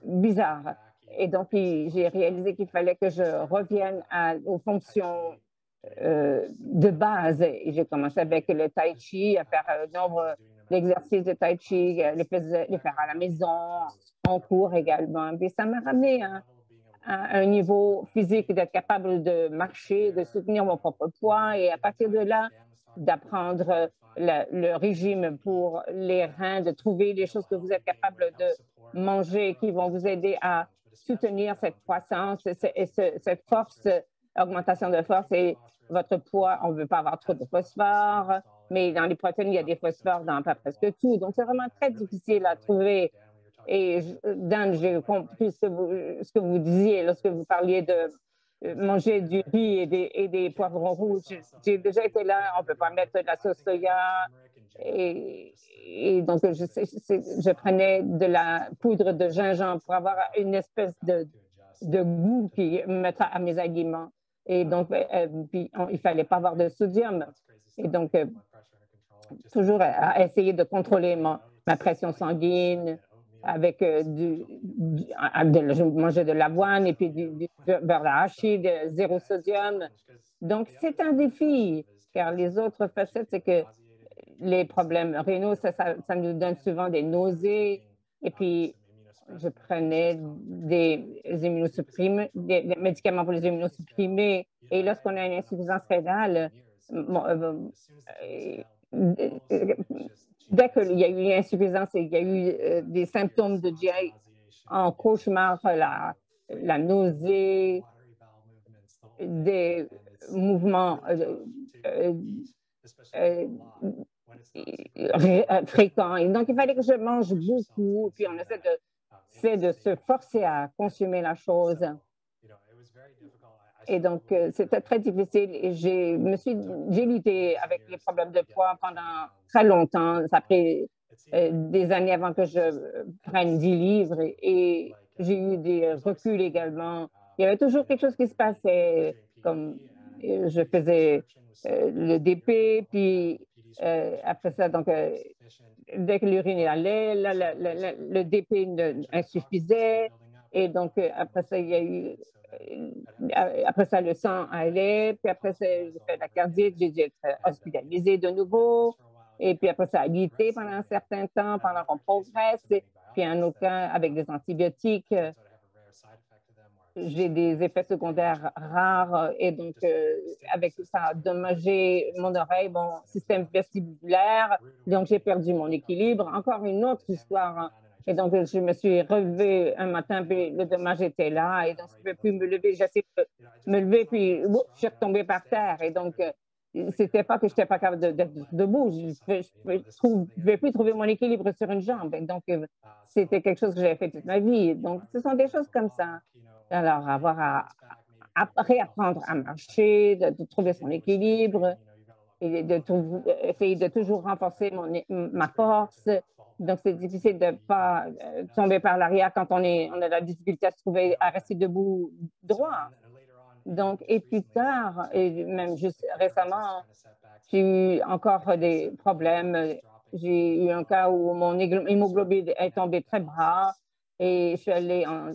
bizarre. Et donc, j'ai réalisé qu'il fallait que je revienne aux fonctions de base. Et j'ai commencé avec le tai chi, à faire un nombre d'exercices de tai chi, les faire à la maison, en cours également. Puis ça m'a ramené à un niveau physique d'être capable de marcher, de soutenir mon propre poids et à partir de là, d'apprendre le régime pour les reins, de trouver les choses que vous êtes capable de manger qui vont vous aider à soutenir cette croissance et cette force, augmentation de force et votre poids. On ne veut pas avoir trop de phosphore, mais dans les protéines, il y a des phosphores dans pas presque tout. Donc, c'est vraiment très difficile à trouver. Et Dan, j'ai compris ce que vous disiez lorsque vous parliez de manger du riz et des poivrons rouges. J'ai déjà été là, on ne peut pas mettre de la sauce soya. Et donc, je prenais de la poudre de gingembre pour avoir une espèce de goût qui mettre à mes aliments. Et donc, puis, il ne fallait pas avoir de sodium. Et donc, toujours à essayer de contrôler ma pression sanguine avec je mangeais de l'avoine et puis du beurre d'arachide, zéro sodium. Donc, c'est un défi, car les autres facettes, c'est que les problèmes rénaux, ça nous donne souvent des nausées. Et puis, je prenais des médicaments pour les immunosupprimés. Et lorsqu'on a une insuffisance rénale, dès qu'il y a eu une insuffisance et il y a eu des symptômes de GI en cauchemar, la nausée, des mouvements fréquent. Et donc, il fallait que je mange beaucoup, puis on essaie de se forcer à consommer la chose. Et donc, c'était très difficile. Et j'ai lutté avec les problèmes de poids pendant très longtemps. Ça a pris des années avant que je prenne 10 livres et j'ai eu des reculs également. Il y avait toujours quelque chose qui se passait, comme je faisais le DP, puis après ça, donc, dès que l'urine allait, le DP insuffisait. Et donc, après ça, il y a eu après ça, le sang allait, puis après ça, j'ai fait la cardiite, j'ai dû être hospitalisée de nouveau, et puis après ça, alité pendant un certain temps, pendant qu'on progresse, puis un autre cas avec des antibiotiques. J'ai des effets secondaires rares, et donc, avec ça a endommagé mon oreille, mon système vestibulaire, donc j'ai perdu mon équilibre. Encore une autre histoire. Et donc, je me suis relevée un matin, puis le dommage était là, et donc je ne pouvais plus me lever. J'essayais de me lever, puis je suis retombée par terre. Et donc, c'était pas que je n'étais pas capable d'être debout. Je ne pouvais plus trouver mon équilibre sur une jambe. Et donc, c'était quelque chose que j'avais fait toute ma vie. Donc, ce sont des choses comme ça. Alors, avoir à réapprendre à marcher, de trouver son équilibre et essayer de toujours renforcer ma force. Donc, c'est difficile de ne pas tomber par l'arrière quand on a la difficulté à se trouver, à rester debout droit. Donc, et plus tard, et même juste récemment, j'ai eu encore des problèmes. J'ai eu un cas où mon hémoglobine est tombée très bas et je suis allée en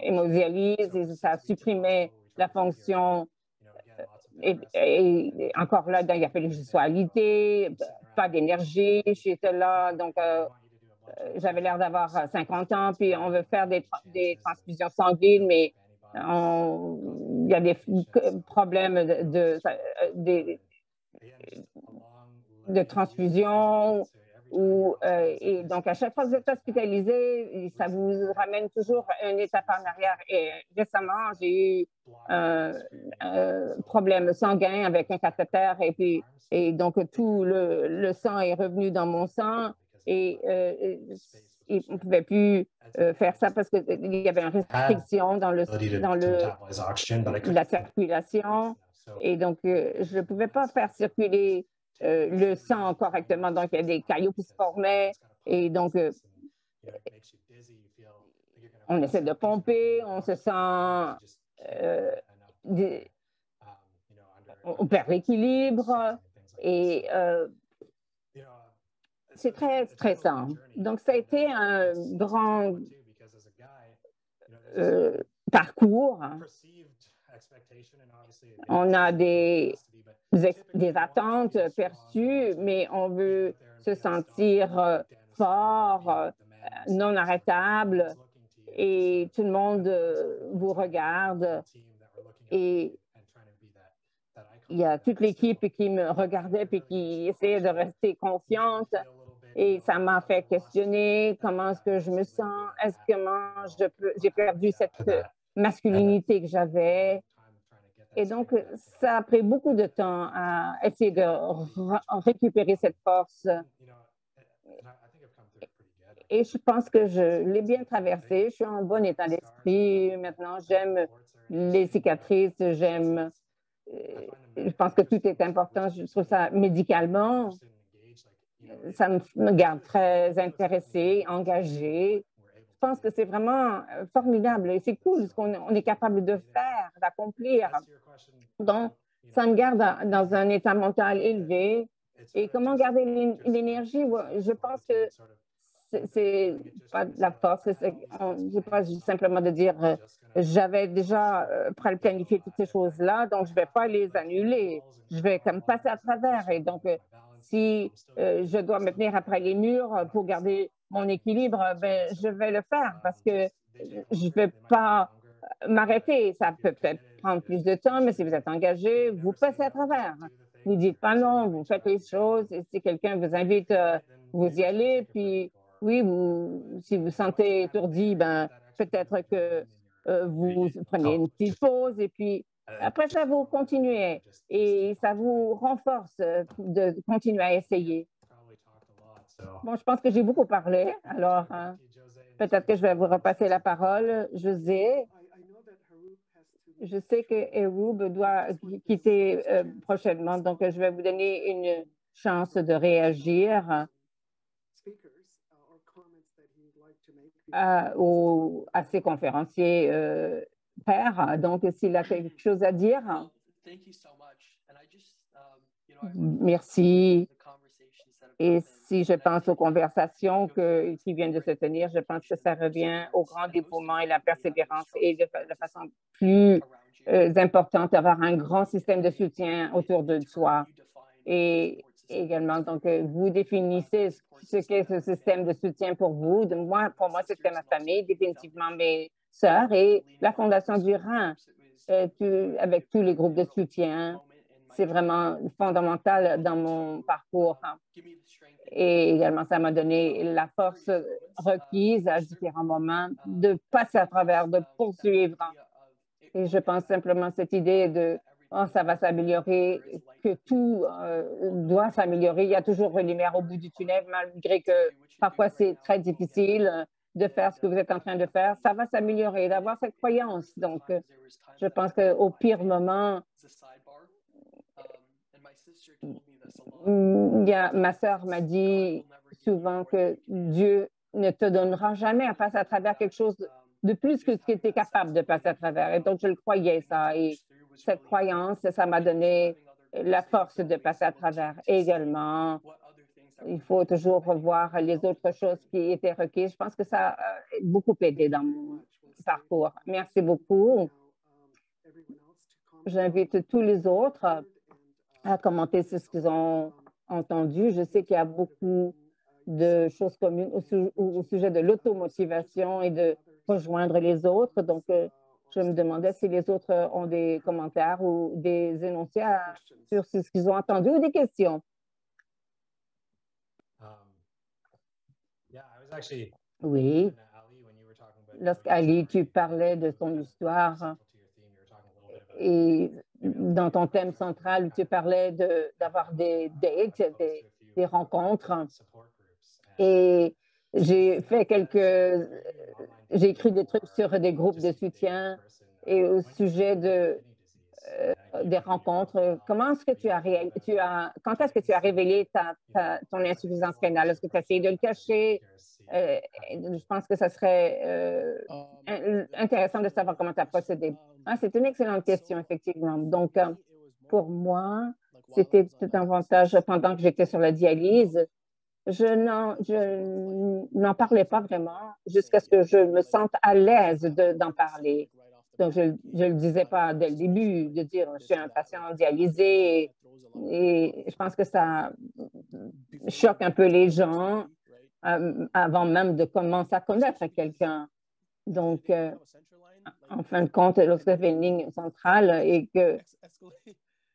hémodialyse et ça a supprimé la fonction. Et encore là, il a fallu que je sois alitée, pas d'énergie. J'étais là, donc j'avais l'air d'avoir 50 ans, puis on veut faire des transfusions sanguines, mais il y a des problèmes de transfusion. Et donc, à chaque fois que vous êtes hospitalisé, ça vous ramène toujours une étape en arrière. Et récemment, j'ai eu un problème sanguin avec un cathéter et donc tout le sang est revenu dans mon sang et on ne pouvait plus faire ça parce qu'il y avait une restriction dans la circulation. Et donc, je ne pouvais pas faire circuler le sang correctement. Donc, il y a des cailloux qui se formaient. Et donc, on essaie de pomper, on se sent... on perd l'équilibre et c'est très stressant. Donc, ça a été un grand parcours. On a des attentes perçues, mais on veut se sentir fort, non arrêtable, et tout le monde vous regarde. Et il y a toute l'équipe qui me regardait et qui essayait de rester confiante. Et ça m'a fait questionner comment est-ce que je me sens, est-ce que j'ai perdu cette masculinité que j'avais. Et donc, ça a pris beaucoup de temps à essayer de récupérer cette force. Et je pense que je l'ai bien traversé. Je suis en bon état d'esprit. Maintenant, j'aime les cicatrices, je pense que tout est important. Je trouve ça médicalement. Ça me garde très intéressée, engagée. Je pense que c'est vraiment formidable et c'est cool ce qu'on est capable de faire, d'accomplir. Donc, ça me garde dans un état mental élevé. Et comment garder l'énergie? Je pense que c'est pas de la force, c'est pas simplement de dire j'avais déjà planifié toutes ces choses-là, donc je ne vais pas les annuler. Je vais comme passer à travers. Et donc, si je dois me tenir après les murs pour garder mon équilibre, ben, je vais le faire parce que je ne vais pas m'arrêter. Ça peut peut-être prendre plus de temps, mais si vous êtes engagé, vous passez à travers. Vous ne dites pas non, vous faites les choses et si quelqu'un vous invite, vous y allez. Puis, oui, si vous sentez étourdi, ben, peut-être que vous prenez une petite pause et puis Après ça, vous continuez et ça vous renforce de continuer à essayer. Bon, je pense que j'ai beaucoup parlé, alors peut-être que je vais vous repasser la parole. José, je sais que Eroub doit quitter prochainement, donc je vais vous donner une chance de réagir à ces conférenciers pairs. Donc, s'il a quelque chose à dire. Merci. Et si je pense aux conversations qui viennent de se tenir, je pense que ça revient au grand dévouement et la persévérance et de façon plus importante d'avoir un grand système de soutien autour de soi. Et également, donc, vous définissez ce qu'est ce système de soutien pour vous. Pour moi, c'était ma famille, définitivement mes sœurs et la Fondation du Rhin, avec tous les groupes de soutien. C'est vraiment fondamental dans mon parcours. Et également, ça m'a donné la force requise à différents moments de passer à travers, de poursuivre. Et je pense simplement cette idée de ça va s'améliorer, que tout doit s'améliorer. Il y a toujours une lumière au bout du tunnel, malgré que parfois c'est très difficile de faire ce que vous êtes en train de faire. Ça va s'améliorer, d'avoir cette croyance. Donc, je pense qu'au pire moment, ma sœur m'a dit souvent que Dieu ne te donnera jamais à passer à travers quelque chose de plus que ce que tu es capable de passer à travers. Et donc, je le croyais, ça. Et cette croyance, ça m'a donné la force de passer à travers. Et également, il faut toujours revoir les autres choses qui étaient requises. Je pense que ça a beaucoup aidé dans mon parcours. Merci beaucoup. J'invite tous les autres à commenter ce qu'ils ont entendu. Je sais qu'il y a beaucoup de choses communes au sujet de l'automotivation et de rejoindre les autres. Donc, je me demandais si les autres ont des commentaires ou des énoncés sur ce qu'ils ont entendu ou des questions. Oui. Lorsqu'Ali, tu parlais de ton histoire et dans ton thème central, tu parlais d'avoir des dates, des rencontres. Et j'ai écrit des trucs sur des groupes de soutien et au sujet des rencontres. Comment est-ce que quand est-ce que tu as révélé ton insuffisance rénale? Est-ce que tu as essayé de le cacher? Je pense que ça serait intéressant de savoir comment tu as procédé. C'est une excellente question, effectivement. Donc, pour moi, c'était tout un avantage pendant que j'étais sur la dialyse. Je n'en parlais pas vraiment jusqu'à ce que je me sente à l'aise d'en parler. Donc, je ne le disais pas dès le début, de dire je suis un patient dialysé et je pense que ça choque un peu les gens avant même de commencer à connaître quelqu'un. Donc, en fin de compte, lorsque c'est une ligne centrale et que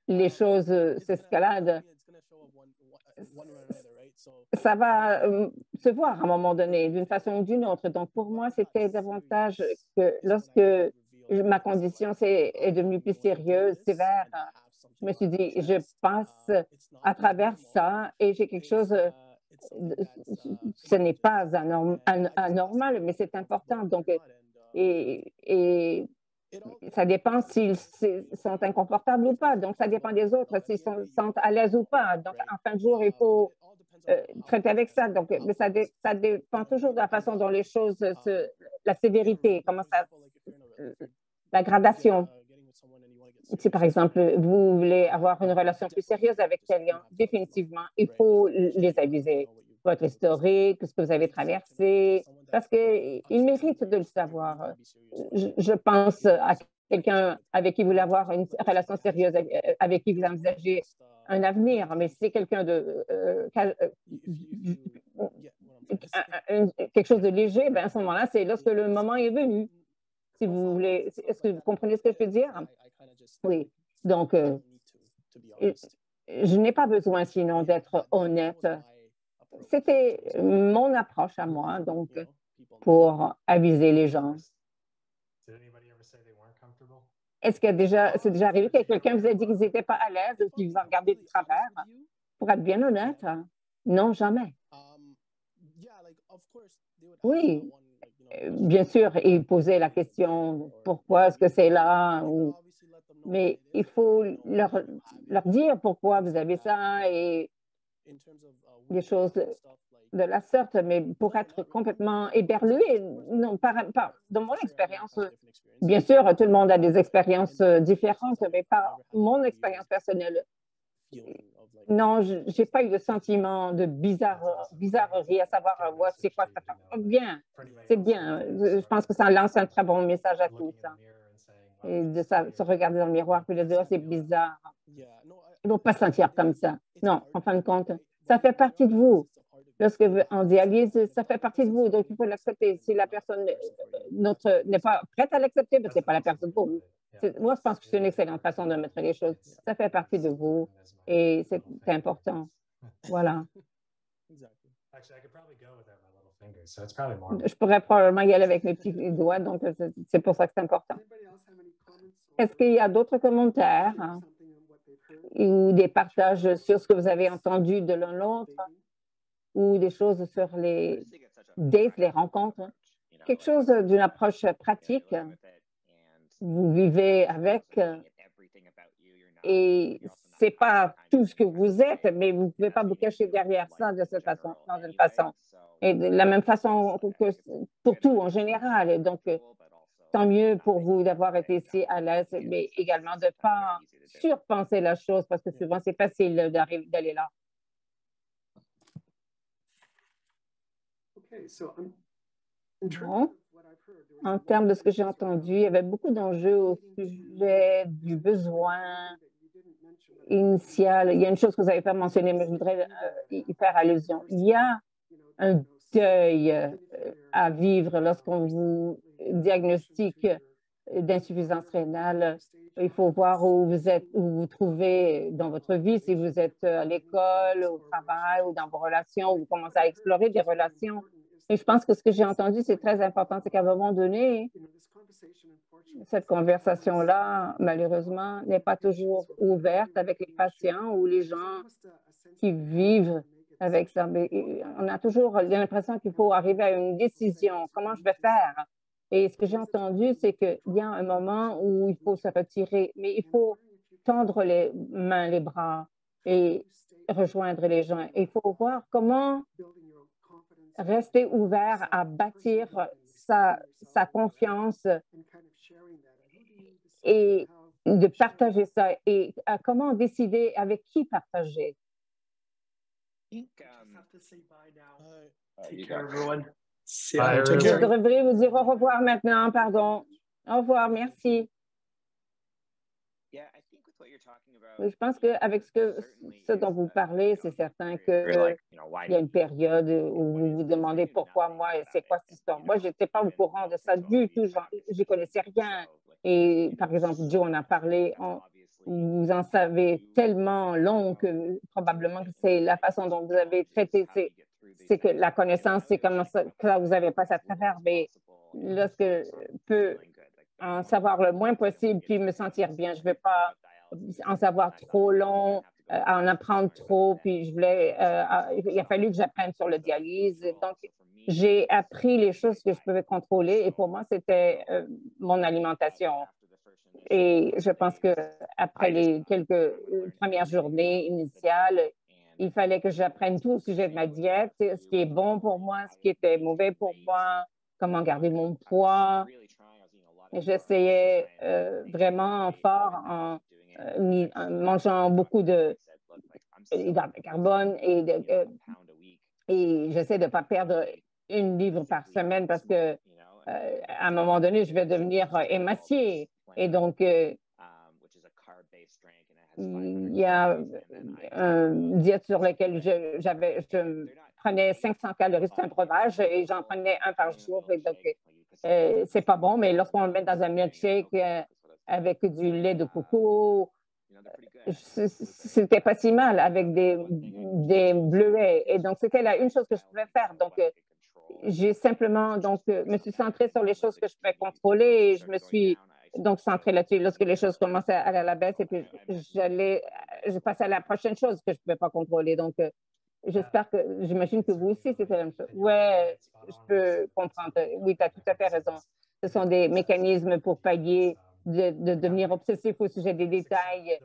les choses s'escaladent, ça va se voir à un moment donné, d'une façon ou d'une autre. Donc, pour moi, c'était davantage que lorsque ma condition est devenue plus sérieuse, sévère, je me suis dit, je passe à travers ça et j'ai quelque chose, ce n'est pas anormal, mais c'est important. Donc, et ça dépend s'ils sont inconfortables ou pas. Donc, ça dépend des autres, s'ils sont à l'aise ou pas. Donc, en fin de jour, il faut traiter avec ça. Donc, mais ça dépend toujours de la façon dont les choses, la sévérité, comment ça, la gradation. Si, par exemple, vous voulez avoir une relation plus sérieuse avec quelqu'un, définitivement, il faut les aviser. Votre historique, ce que vous avez traversé, parce qu'ils méritent de le savoir. Je pense à quelqu'un avec qui vous voulez avoir une relation sérieuse, avec qui vous envisagez un avenir, mais si c'est quelqu'un quelque chose de léger, ben à ce moment-là, c'est lorsque le moment est venu. Si vous voulez, est-ce que vous comprenez ce que je veux dire? Oui. Donc, je n'ai pas besoin sinon d'être honnête. C'était mon approche à moi, donc, pour aviser les gens. Est-ce que c'est déjà arrivé que quelqu'un vous a dit qu'ils n'étaient pas à l'aise ou qu'ils vous ont regardé de travers? Pour être bien honnête, non, jamais. Oui, bien sûr, ils posaient la question, pourquoi est-ce que c'est là? Mais il faut leur dire pourquoi vous avez ça et des choses de la sorte, mais pour être complètement éberlué, non, dans mon expérience, bien sûr, tout le monde a des expériences différentes, mais par mon expérience personnelle, non, je n'ai pas eu de sentiment de bizarrerie à savoir c'est quoi ça. Bien, c'est bien. Je pense que ça lance un très bon message à tous. Et de se regarder dans le miroir et de dire, c'est bizarre. Ils ne vont pas se sentir comme ça. Non, en fin de compte, ça fait partie de vous. Lorsque vous en dialyse, ça fait partie de vous. Donc, il faut l'accepter. Si la personne n'est pas prête à l'accepter, ce n'est pas la personne pour vous. Moi, je pense que c'est une excellente façon de mettre les choses. Ça fait partie de vous et c'est important. Voilà. Je pourrais probablement y aller avec mes petits doigts, donc c'est pour ça que c'est important. Est-ce qu'il y a d'autres commentaires ou des partages sur ce que vous avez entendu de l'un l'autre ou des choses sur les dates, les rencontres? Quelque chose d'une approche pratique. Vous vivez avec et ce n'est pas tout ce que vous êtes, mais vous ne pouvez pas vous cacher derrière ça de cette façon, dans une façon. Et de la même façon que pour tout en général. Et donc, tant mieux pour vous d'avoir été ici à l'aise, mais également de ne pas surpenser la chose parce que souvent, c'est facile d'aller là. Bon. En termes de ce que j'ai entendu, il y avait beaucoup d'enjeux au sujet du besoin initial. Il y a une chose que vous n'avez pas mentionnée, mais je voudrais y faire allusion. Il y a un deuil à vivre lorsqu'on vous diagnostique d'insuffisance rénale. Il faut voir où vous êtes, où vous vous trouvez dans votre vie, si vous êtes à l'école, au travail ou dans vos relations, ou vous commencez à explorer des relations. Et je pense que ce que j'ai entendu, c'est très important, c'est qu'à un moment donné, cette conversation-là, malheureusement, n'est pas toujours ouverte avec les patients ou les gens qui vivent avec ça. Mais on a toujours l'impression qu'il faut arriver à une décision. Comment je vais faire? Et ce que j'ai entendu, c'est qu'il y a un moment où il faut se retirer, mais il faut tendre les mains, les bras et rejoindre les gens. Et il faut voir comment rester ouvert à bâtir sa confiance et de partager ça et à comment décider avec qui partager. Je devrais vous dire au revoir maintenant, pardon. Au revoir, merci. Oui, je pense qu'avec ce dont vous parlez, c'est certain qu'il y a une période où vous vous demandez pourquoi moi et c'est quoi cette histoire. Moi, je n'étais pas au courant de ça du tout, je ne connaissais rien. Et par exemple, Joe en a parlé, vous en savez tellement long que probablement que c'est la façon dont vous avez traité, c'est que la connaissance, c'est comment ça, que vous avez passé à travers, mais lorsque je peux en savoir le moins possible puis me sentir bien, je ne veux pas en savoir trop long, en apprendre trop, puis il a fallu que j'apprenne sur le dialyse. Donc, j'ai appris les choses que je pouvais contrôler et pour moi, c'était mon alimentation. Et je pense qu'après les quelques premières journées initiales, il fallait que j'apprenne tout au sujet de ma diète, ce qui est bon pour moi, ce qui était mauvais pour moi, comment garder mon poids. J'essayais vraiment fort en mangeant beaucoup d'hydrates de carbone et j'essaie de ne pas perdre 1 livre par semaine parce que à un moment donné, je vais devenir émaciée. Et donc, il y a une diète sur laquelle je prenais 500 calories, c'est un breuvage, et j'en prenais 1 par jour. Et donc, c'est pas bon, mais lorsqu'on le met dans un milkshake avec du lait de coco, c'était pas si mal avec des bleuets. Et donc, c'était une chose que je pouvais faire. Donc, j'ai simplement me suis centrée sur les choses que je pouvais contrôler et je me suis donc centré là-dessus lorsque les choses commençaient à aller à la baisse et puis je passais à la prochaine chose que je ne pouvais pas contrôler. Donc, j'imagine que vous aussi, c'était la même chose. Ouais, je peux comprendre. Oui, tu as tout à fait raison. Ce sont des mécanismes pour pallier de devenir obsessif au sujet des détails.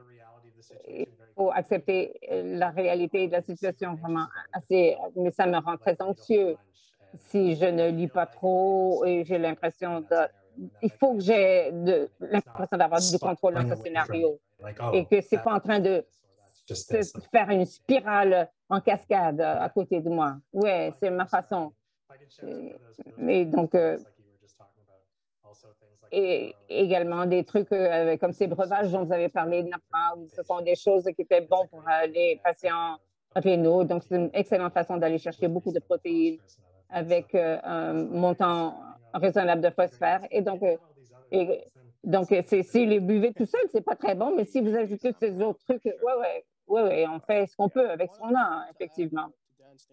Il faut accepter la réalité de la situation vraiment assez, mais ça me rend très anxieux si je ne lis pas trop et j'ai l'impression il faut que j'ai l'impression d'avoir du contrôle dans ce scénario et que c'est pas en train de faire une spirale en cascade à côté de moi. Ouais, c'est ma façon. Et donc, et également des trucs comme ces breuvages dont vous avez parlé de NAPRA, où ce sont des choses qui étaient bonnes pour les patients rénaux. Donc, c'est une excellente façon d'aller chercher beaucoup de protéines avec un montant raisonnable de phosphore. Et donc, si les buvez tout seul, c'est pas très bon, mais si vous ajoutez ces autres trucs, ouais, on fait ce qu'on peut avec ce qu'on a, effectivement.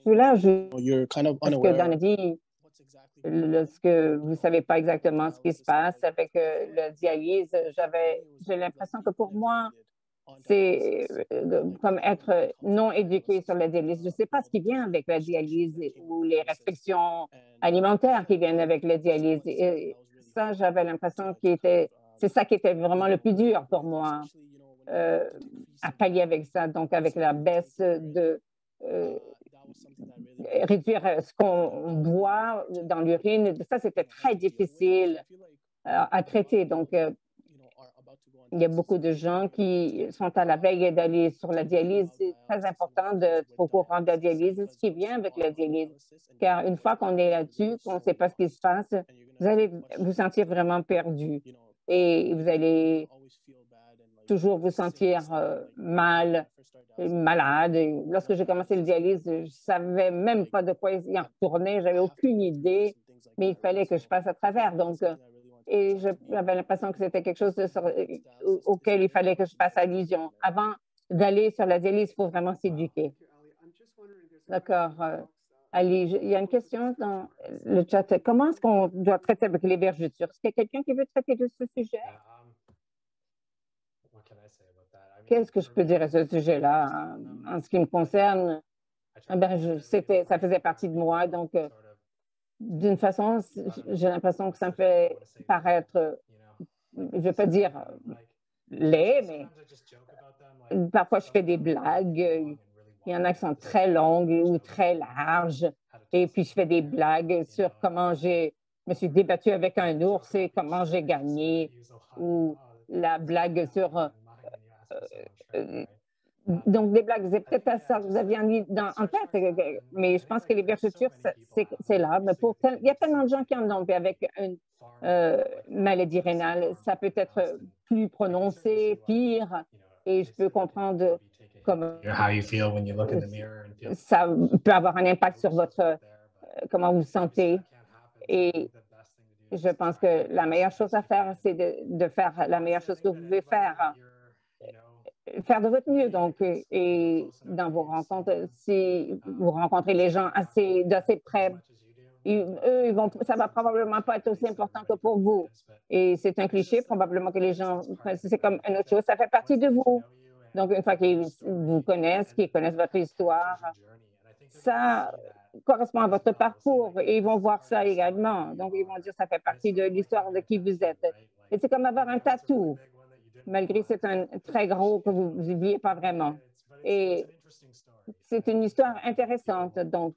Là, parce que dans la vie, lorsque vous ne savez pas exactement ce qui se passe avec la dialyse, j'ai l'impression que pour moi, c'est comme être non éduqué sur la dialyse. Je ne sais pas ce qui vient avec la dialyse ou les restrictions alimentaires qui viennent avec la dialyse. Et ça, j'avais l'impression c'est ça qui était vraiment le plus dur pour moi à pallier avec ça. Donc, avec la baisse de réduire ce qu'on boit dans l'urine, ça, c'était très difficile à traiter. Donc, il y a beaucoup de gens qui sont à la veille d'aller sur la dialyse. C'est très important d'être au courant de la dialyse, ce qui vient avec la dialyse. Car une fois qu'on est là-dessus, qu'on ne sait pas ce qui se passe, vous allez vous sentir vraiment perdu et vous allez toujours vous sentir malade. Et lorsque j'ai commencé la dialyse, je ne savais même pas de quoi y en retourner, je n'avais aucune idée, mais il fallait que je passe à travers. Donc, et j'avais l'impression que c'était quelque chose auquel il fallait que je fasse allusion. Avant d'aller sur la dialyse, il faut vraiment s'éduquer. D'accord. Ali, il y a une question dans le chat. Comment est-ce qu'on doit traiter avec les vergetures? Est-ce qu'il y a quelqu'un qui veut traiter de ce sujet? Qu'est-ce que je peux dire à ce sujet-là? En ce qui me concerne, ça faisait partie de moi. Donc, d'une façon, j'ai l'impression que ça me fait paraître, je ne vais pas dire laid, mais parfois je fais des blagues. Il y en a qui sont très longues ou très larges. Et puis, je fais des blagues sur comment je me suis débattue avec un ours et comment j'ai gagné. Ou la blague sur... donc, des blagues, c'est peut-être pas ça que vous aviez en tête, mais je pense que les vergetures, c'est là. Mais il y a tellement de gens qui en ont, avec une maladie rénale, ça peut être plus prononcé, pire, et je peux comprendre comment ça peut avoir un impact sur comment vous vous sentez. Et je pense que la meilleure chose à faire, c'est de faire la meilleure chose que vous pouvez faire de votre mieux. Donc, et dans vos rencontres, si vous rencontrez les gens d'assez près, ça va probablement pas être aussi important que pour vous. Et c'est un cliché, probablement que les gens, c'est comme une autre chose, ça fait partie de vous. Donc, une fois qu'ils vous connaissent, qu'ils connaissent votre histoire, ça correspond à votre parcours et ils vont voir ça également. Donc, ils vont dire que ça fait partie de l'histoire de qui vous êtes. Et c'est comme avoir un tatou, malgré que c'est un très gros que vous ne viviez pas vraiment. Et c'est une histoire intéressante, donc,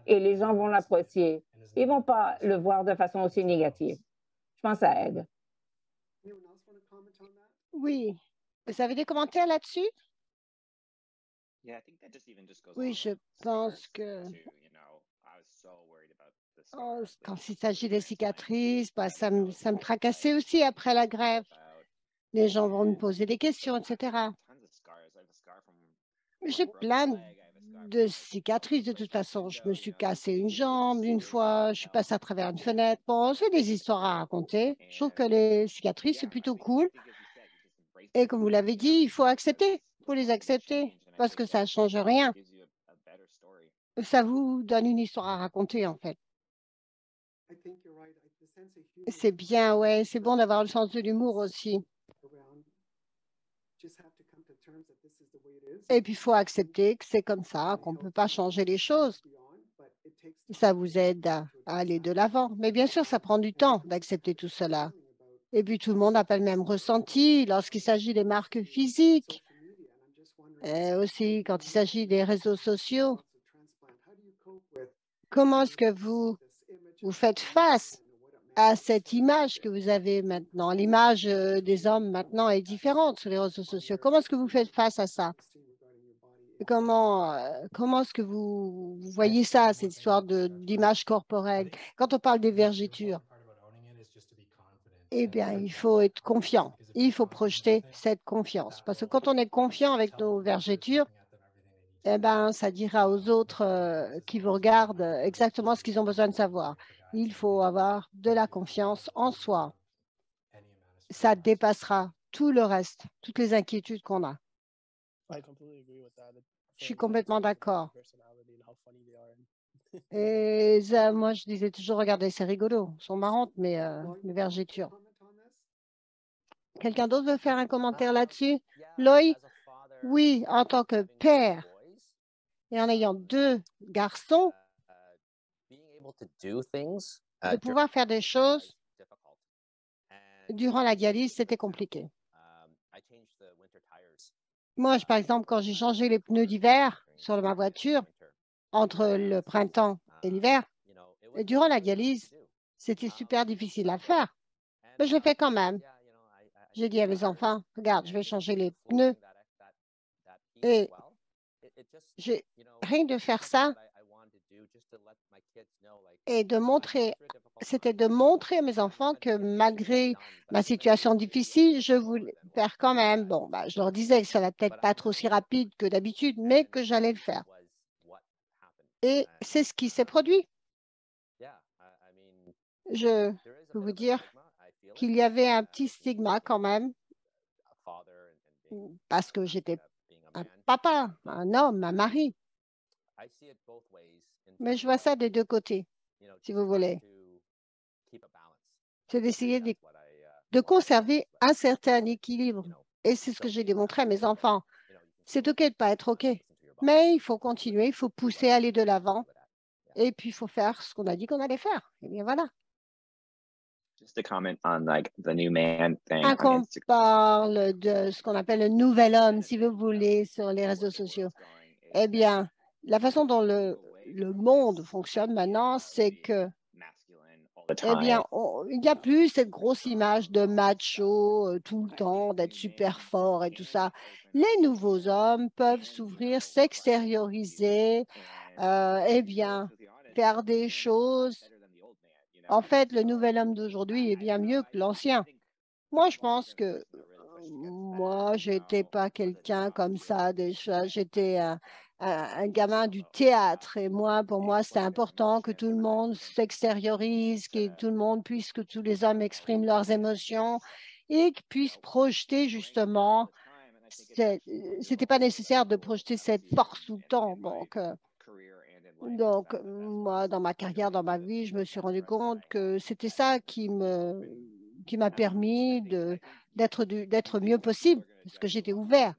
et les gens vont l'apprécier. Ils ne vont pas le voir de façon aussi négative. Je pense que ça aide. Oui. Vous avez des commentaires là-dessus? Oui, je pense que quand il s'agit des cicatrices, ça me tracassait aussi après la grève. Les gens vont me poser des questions, etc. J'ai plein de cicatrices de toute façon. Je me suis cassé une jambe une fois, je suis passée à travers une fenêtre. Bon, c'est des histoires à raconter. Je trouve que les cicatrices, c'est plutôt cool. Et comme vous l'avez dit, il faut accepter. Il faut les accepter parce que ça ne change rien. Ça vous donne une histoire à raconter, en fait. C'est bien, ouais, c'est bon d'avoir le sens de l'humour aussi. Et puis, il faut accepter que c'est comme ça, qu'on ne peut pas changer les choses. Ça vous aide à aller de l'avant. Mais bien sûr, ça prend du temps d'accepter tout cela. Et puis, tout le monde n'a pas le même ressenti lorsqu'il s'agit des marques physiques. Et aussi, quand il s'agit des réseaux sociaux, comment est-ce que vous faites face à cette image que vous avez maintenant? L'image des hommes maintenant est différente sur les réseaux sociaux. Comment est-ce que vous faites face à ça? Comment est-ce que vous voyez ça, cette histoire d'image corporelle? Quand on parle des vergetures, eh bien, il faut être confiant. Il faut projeter cette confiance. Parce que quand on est confiant avec nos vergetures, eh ben, ça dira aux autres qui vous regardent exactement ce qu'ils ont besoin de savoir. Il faut avoir de la confiance en soi. Ça dépassera tout le reste, toutes les inquiétudes qu'on a. Je suis complètement d'accord. Et ça, moi, je disais toujours, regardez, c'est rigolo. Elles sont marrantes, mais les vergetures. Quelqu'un d'autre veut faire un commentaire là-dessus? Loïc? Oui, en tant que père et en ayant 2 garçons, de pouvoir faire des choses durant la dialyse, c'était compliqué. Moi, par exemple, quand j'ai changé les pneus d'hiver sur ma voiture, entre le printemps et l'hiver, durant la dialyse, c'était super difficile à faire. Mais je l'ai fait quand même. J'ai dit à mes enfants, regarde, je vais changer les pneus. Et rien de faire ça et de montrer, c'était de montrer à mes enfants que malgré ma situation difficile, je voulais faire quand même. Bon, je leur disais que ça va peut-être pas être aussi rapide que d'habitude, mais que j'allais le faire. Et c'est ce qui s'est produit. Je peux vous dire qu'il y avait un petit stigma quand même, parce que j'étais un papa, un homme, un mari. Mais je vois ça des 2 côtés, si vous voulez. C'est d'essayer de conserver un certain équilibre. Et c'est ce que j'ai démontré à mes enfants. C'est OK de ne pas être OK, mais il faut continuer, il faut pousser, aller de l'avant. Et puis, il faut faire ce qu'on a dit qu'on allait faire. Et bien voilà. Just a comment on like the new man thing on Qu'on Instagram. parle de ce qu'on appelle le nouvel homme, si vous voulez, sur les réseaux sociaux. Eh bien, la façon dont le monde fonctionne maintenant, c'est que, eh bien, il n'y a plus cette grosse image de macho tout le temps, d'être super fort et tout ça. Les nouveaux hommes peuvent s'ouvrir, s'extérioriser, eh bien, faire des choses. En fait, le nouvel homme d'aujourd'hui est bien mieux que l'ancien. Moi, je pense que moi, j'étais pas quelqu'un comme ça déjà. J'étais un gamin du théâtre et moi, pour moi, c'était important que tout le monde s'extériorise, que tout le monde puisse, que tous les hommes expriment leurs émotions et qu'ils puissent projeter justement. C'était pas nécessaire de projeter cette force tout le temps. Donc, moi, dans ma carrière, dans ma vie, je me suis rendu compte que c'était ça qui m'a permis d'être mieux possible, parce que j'étais ouvert.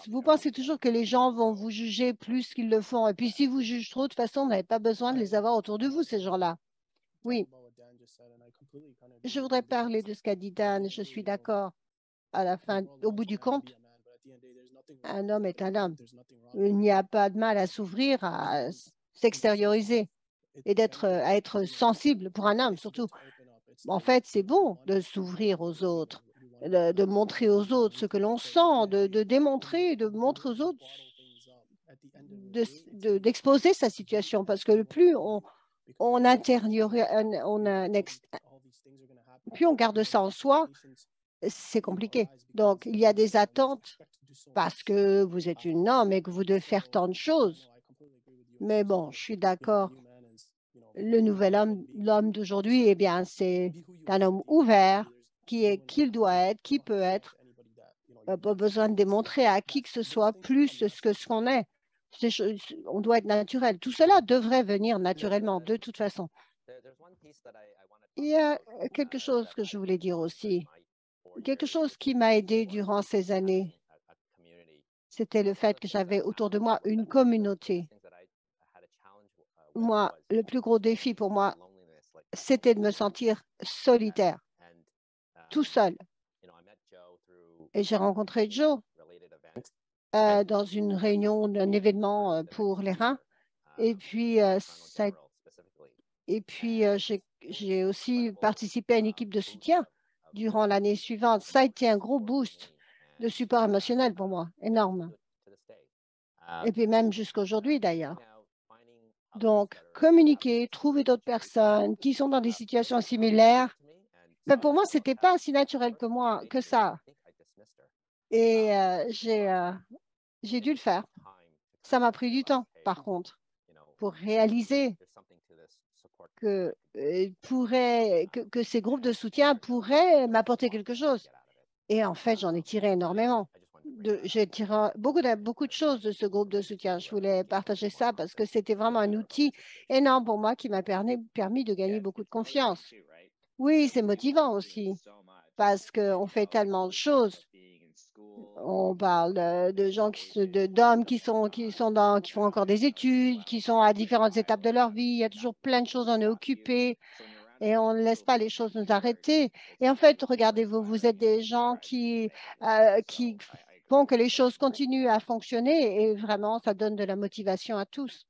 Vous pensez toujours que les gens vont vous juger plus qu'ils le font. Et puis, si vous jugez trop, de toute façon, vous n'avez pas besoin de les avoir autour de vous, ces gens-là. Oui. Je voudrais parler de ce qu'a dit Dan. Je suis d'accord. À la fin, au bout du compte, un homme est un homme. Il n'y a pas de mal à s'ouvrir, à s'extérioriser et à être sensible pour un homme, surtout. En fait, c'est bon de s'ouvrir aux autres, de montrer aux autres ce que l'on sent, de démontrer, de montrer aux autres, d'exposer sa situation, parce que plus on intériorise, plus on garde ça en soi, c'est compliqué. Donc, il y a des attentes parce que vous êtes une homme et que vous devez faire tant de choses. Mais bon, je suis d'accord. Le nouvel homme, l'homme d'aujourd'hui, eh bien, c'est un homme ouvert qu'il doit être, qui peut être. Pas besoin de démontrer à qui que ce soit plus ce qu'on est. On doit être naturel. Tout cela devrait venir naturellement, de toute façon. Il y a quelque chose que je voulais dire aussi. Quelque chose qui m'a aidé durant ces années, c'était le fait que j'avais autour de moi une communauté. Moi, le plus gros défi pour moi, c'était de me sentir solitaire, tout seul. Et j'ai rencontré Joe dans une réunion d'un événement pour les reins. Et puis, j'ai aussi participé à une équipe de soutien durant l'année suivante. Ça a été un gros boost de support émotionnel pour moi, énorme. Et puis même jusqu'à aujourd'hui d'ailleurs. Donc, communiquer, trouver d'autres personnes qui sont dans des situations similaires, ben pour moi, ce n'était pas si naturel que ça. Et j'ai dû le faire. Ça m'a pris du temps, par contre, pour réaliser que ces groupes de soutien pourraient m'apporter quelque chose. Et en fait, j'en ai tiré énormément. J'ai tiré beaucoup de choses de ce groupe de soutien. Je voulais partager ça parce que c'était vraiment un outil énorme pour moi qui m'a permis de gagner beaucoup de confiance. Oui, c'est motivant aussi parce qu'on fait tellement de choses. On parle de gens d'hommes qui font encore des études, qui sont à différentes étapes de leur vie. Il y a toujours plein de choses, on est occupé et on ne laisse pas les choses nous arrêter. Et en fait, regardez-vous, vous êtes des gens qui font que les choses continuent à fonctionner et vraiment, ça donne de la motivation à tous.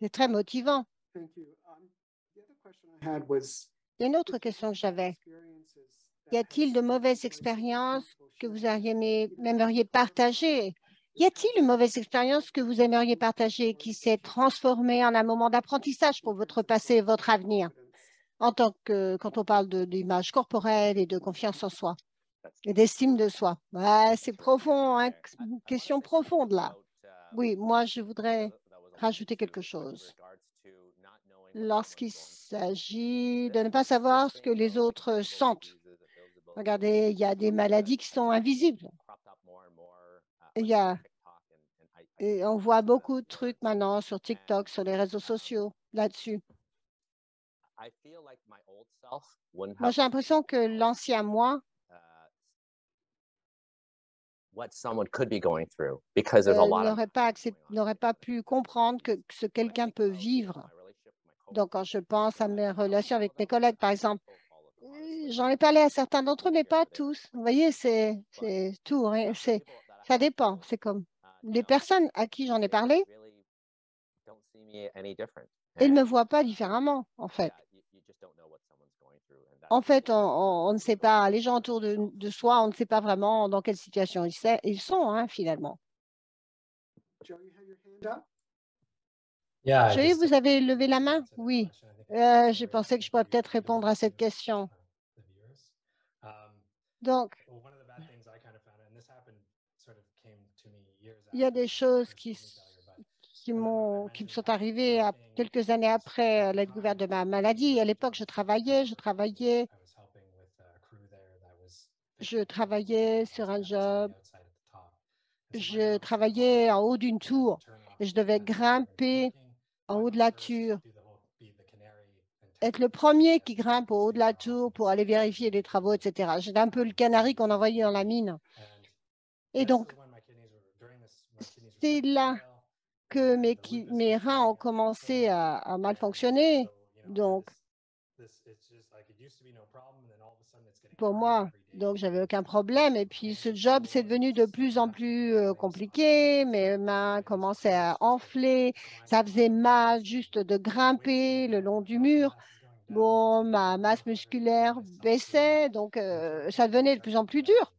C'est très motivant. Thank you. The other question I had was, Il y a une autre question que j'avais. Y a-t-il de mauvaises expériences que vous aimeriez partager? Y a-t-il une mauvaise expérience que vous aimeriez partager qui s'est transformée en un moment d'apprentissage pour votre passé et votre avenir, quand on parle d'image corporelle et de confiance en soi et d'estime de soi? Ouais, c'est profond, hein, une question profonde là. Oui, moi, je voudrais rajouter quelque chose. Lorsqu'il s'agit de ne pas savoir ce que les autres sentent. Regardez, il y a des maladies qui sont invisibles. Et on voit beaucoup de trucs maintenant sur TikTok, sur les réseaux sociaux, là-dessus. Moi, j'ai l'impression que l'ancien moi n'aurait pas pu comprendre que ce quelqu'un peut vivre. Donc, quand je pense à mes relations avec mes collègues, par exemple, j'en ai parlé à certains d'entre eux, mais pas tous. Vous voyez, c'est tout. Ça dépend. C'est comme les personnes à qui j'en ai parlé, ils ne me voient pas différemment, en fait. En fait, on ne sait pas, les gens autour de soi, on ne sait pas vraiment dans quelle situation ils sont, hein, finalement. Joe, you have your hand up? Joey, vous avez levé la main? Oui. J'ai pensé que je pourrais peut-être répondre à cette question. Donc, il y a des choses qui me sont arrivées quelques années après la découverte de ma maladie. À l'époque, je travaillais sur un job, je travaillais en haut d'une tour et je devais grimper en haut de la tour, être le premier qui grimpe au haut de la tour pour aller vérifier les travaux, etc. J'étais un peu le canari qu'on envoyait dans la mine. Et donc, c'est là que mes reins ont commencé à mal fonctionner. Donc, pour moi, donc j'avais aucun problème. Et puis, ce job, c'est devenu de plus en plus compliqué. Mes mains commençaient à enfler. Ça faisait mal juste de grimper le long du mur. Bon, ma masse musculaire baissait, donc ça devenait de plus en plus dur.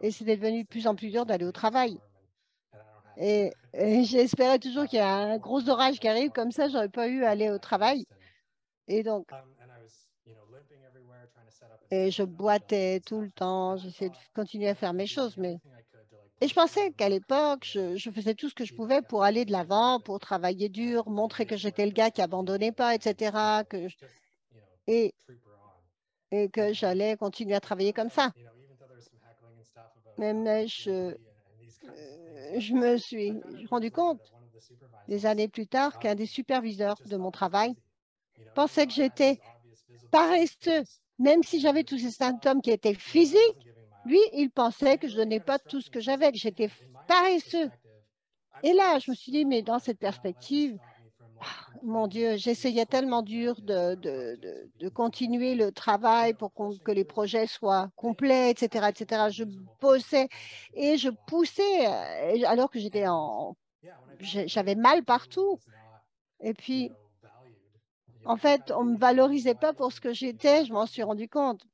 Et c'était devenu de plus en plus dur d'aller au travail. Et j'espérais toujours qu'il y a un gros orage qui arrive, comme ça, j'aurais pas eu à aller au travail. Et donc, je boitais tout le temps, j'essayais de continuer à faire mes choses. Et je pensais qu'à l'époque, je faisais tout ce que je pouvais pour aller de l'avant, pour travailler dur, montrer que j'étais le gars qui abandonnait pas, etc. Et que j'allais continuer à travailler comme ça. Mais je me suis rendu compte des années plus tard qu'un des superviseurs de mon travail pensait que j'étais paresseux, même si j'avais tous ces symptômes qui étaient physiques. Lui, il pensait que je ne donnais pas tout ce que j'avais, que j'étais paresseux. Et là, je me suis dit, mais dans cette perspective, mon Dieu, j'essayais tellement dur de continuer le travail pour que les projets soient complets, etc., etc. Je bossais et je poussais alors que j'avais mal partout. Et puis, en fait, on ne me valorisait pas pour ce que j'étais, je m'en suis rendu compte.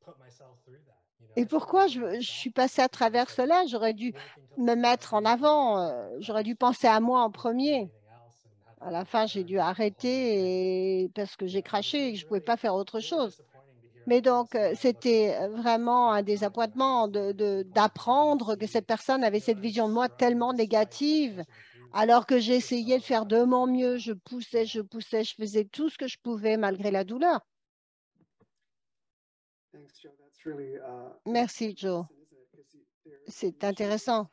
Et pourquoi je suis passée à travers cela? J'aurais dû me mettre en avant, j'aurais dû penser à moi en premier. À la fin, j'ai dû arrêter parce que j'ai craché et que je ne pouvais pas faire autre chose. Mais donc, c'était vraiment un désappointement d'apprendre que cette personne avait cette vision de moi tellement négative, alors que j'essayais de faire de mon mieux. Je poussais, je faisais tout ce que je pouvais malgré la douleur. Merci, Joe. C'est intéressant.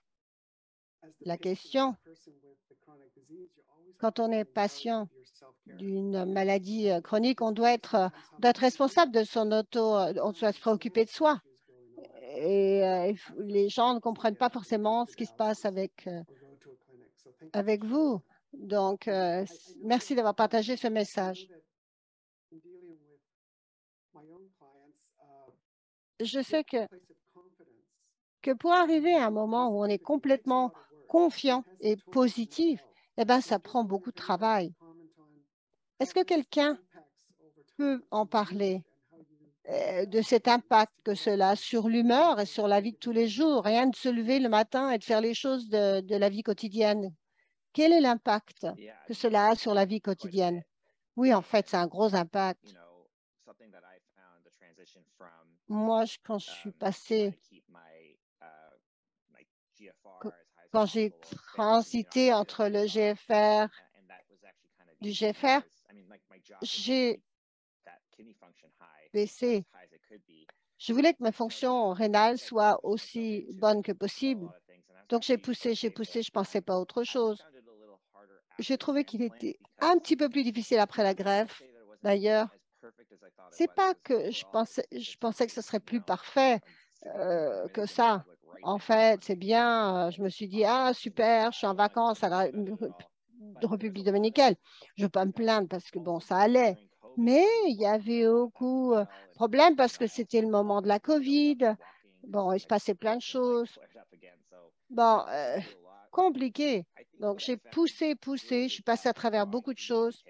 La question, quand on est patient d'une maladie chronique, on doit être responsable de son on doit se préoccuper de soi. Et les gens ne comprennent pas forcément ce qui se passe avec vous. Donc, merci d'avoir partagé ce message. Je sais que pour arriver à un moment où on est complètement confiant et positif, eh ben, ça prend beaucoup de travail. Est-ce que quelqu'un peut en parler de cet impact que cela a sur l'humeur et sur la vie de tous les jours? Rien de se lever le matin et de faire les choses de la vie quotidienne. Quel est l'impact que cela a sur la vie quotidienne? Oui, en fait, c'est un gros impact. Moi, quand je suis passée, quand j'ai transité entre le GFR, du GFR, j'ai baissé. Je voulais que ma fonction rénale soit aussi bonne que possible. Donc, j'ai poussé, je ne pensais pas à autre chose. J'ai trouvé qu'il était un petit peu plus difficile après la greffe. D'ailleurs, c'est pas que je pensais que ce serait plus parfait que ça. En fait, c'est bien. Je me suis dit, ah, super, je suis en vacances à la République dominicaine. Je ne veux pas me plaindre parce que, bon, ça allait. Mais il y avait beaucoup de problèmes parce que c'était le moment de la COVID. Bon, il se passait plein de choses. Bon, compliqué. Donc, j'ai poussé, je suis passée à travers beaucoup de choses.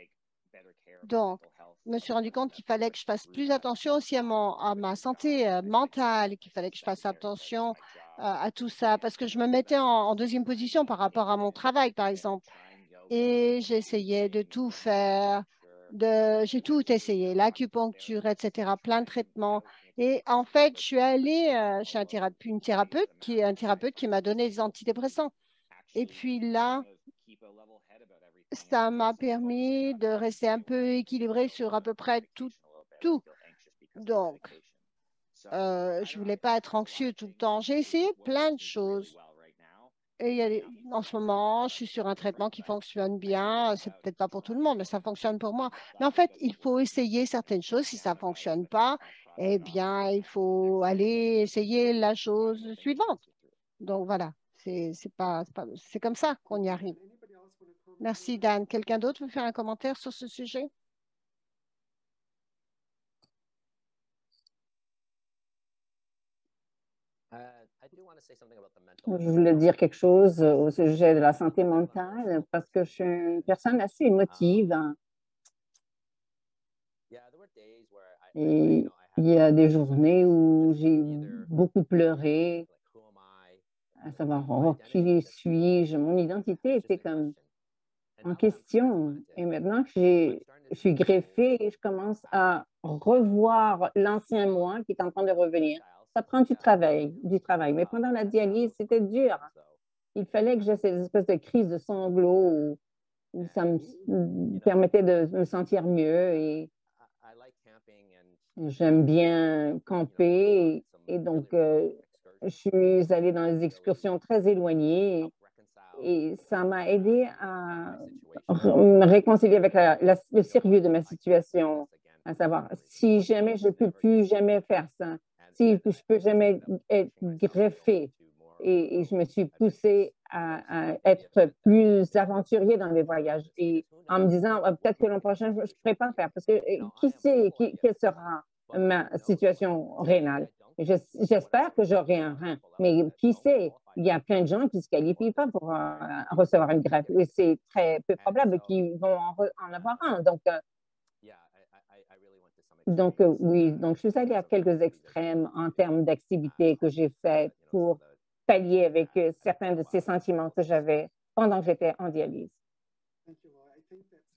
Donc, je me suis rendu compte qu'il fallait que je fasse plus attention aussi à ma santé mentale, qu'il fallait que je fasse attention à tout ça, parce que je me mettais en deuxième position par rapport à mon travail, par exemple. Et j'essayais de tout faire, j'ai tout essayé, l'acupuncture, etc., plein de traitements. Et en fait, je suis allée chez un thérapeute qui m'a donné des antidépresseurs. Et puis là, ça m'a permis de rester un peu équilibré sur à peu près tout. Donc, je ne voulais pas être anxieux tout le temps. J'ai essayé plein de choses. Et en ce moment, je suis sur un traitement qui fonctionne bien. C'est peut-être pas pour tout le monde, mais ça fonctionne pour moi. Mais en fait, il faut essayer certaines choses. Si ça ne fonctionne pas, eh bien, il faut aller essayer la chose suivante. Donc, voilà, c'est comme ça qu'on y arrive. Merci, Dan. Quelqu'un d'autre veut faire un commentaire sur ce sujet? Je voulais dire quelque chose au sujet de la santé mentale parce que je suis une personne assez émotive. Et il y a des journées où j'ai beaucoup pleuré, à savoir, oh, qui suis-je? Mon identité était comme en question. Et maintenant que je suis greffée, je commence à revoir l'ancien moi qui est en train de revenir. Ça prend du travail. Mais pendant la dialyse, c'était dur. Il fallait que j'aie cette espèce de crise de sanglots où ça me permettait de me sentir mieux. Et j'aime bien camper. Et donc, je suis allée dans des excursions très éloignées. Et ça m'a aidé à me réconcilier avec le sérieux de ma situation. à savoir si jamais je ne peux plus jamais faire ça, si je ne peux jamais être greffé. Et je me suis poussée à être plus aventurier dans les voyages et en me disant peut-être que l'an prochain, je ne pourrai pas faire parce que qui sait quelle sera ma situation rénale. J'espère que j'aurai un rein, mais qui sait, il y a plein de gens qui ne se qualifient pas pour recevoir une greffe et c'est très peu probable qu'ils vont en avoir un. Donc, oui, donc je suis allée à quelques extrêmes en termes d'activités que j'ai faites pour pallier avec certains de ces sentiments que j'avais pendant que j'étais en dialyse.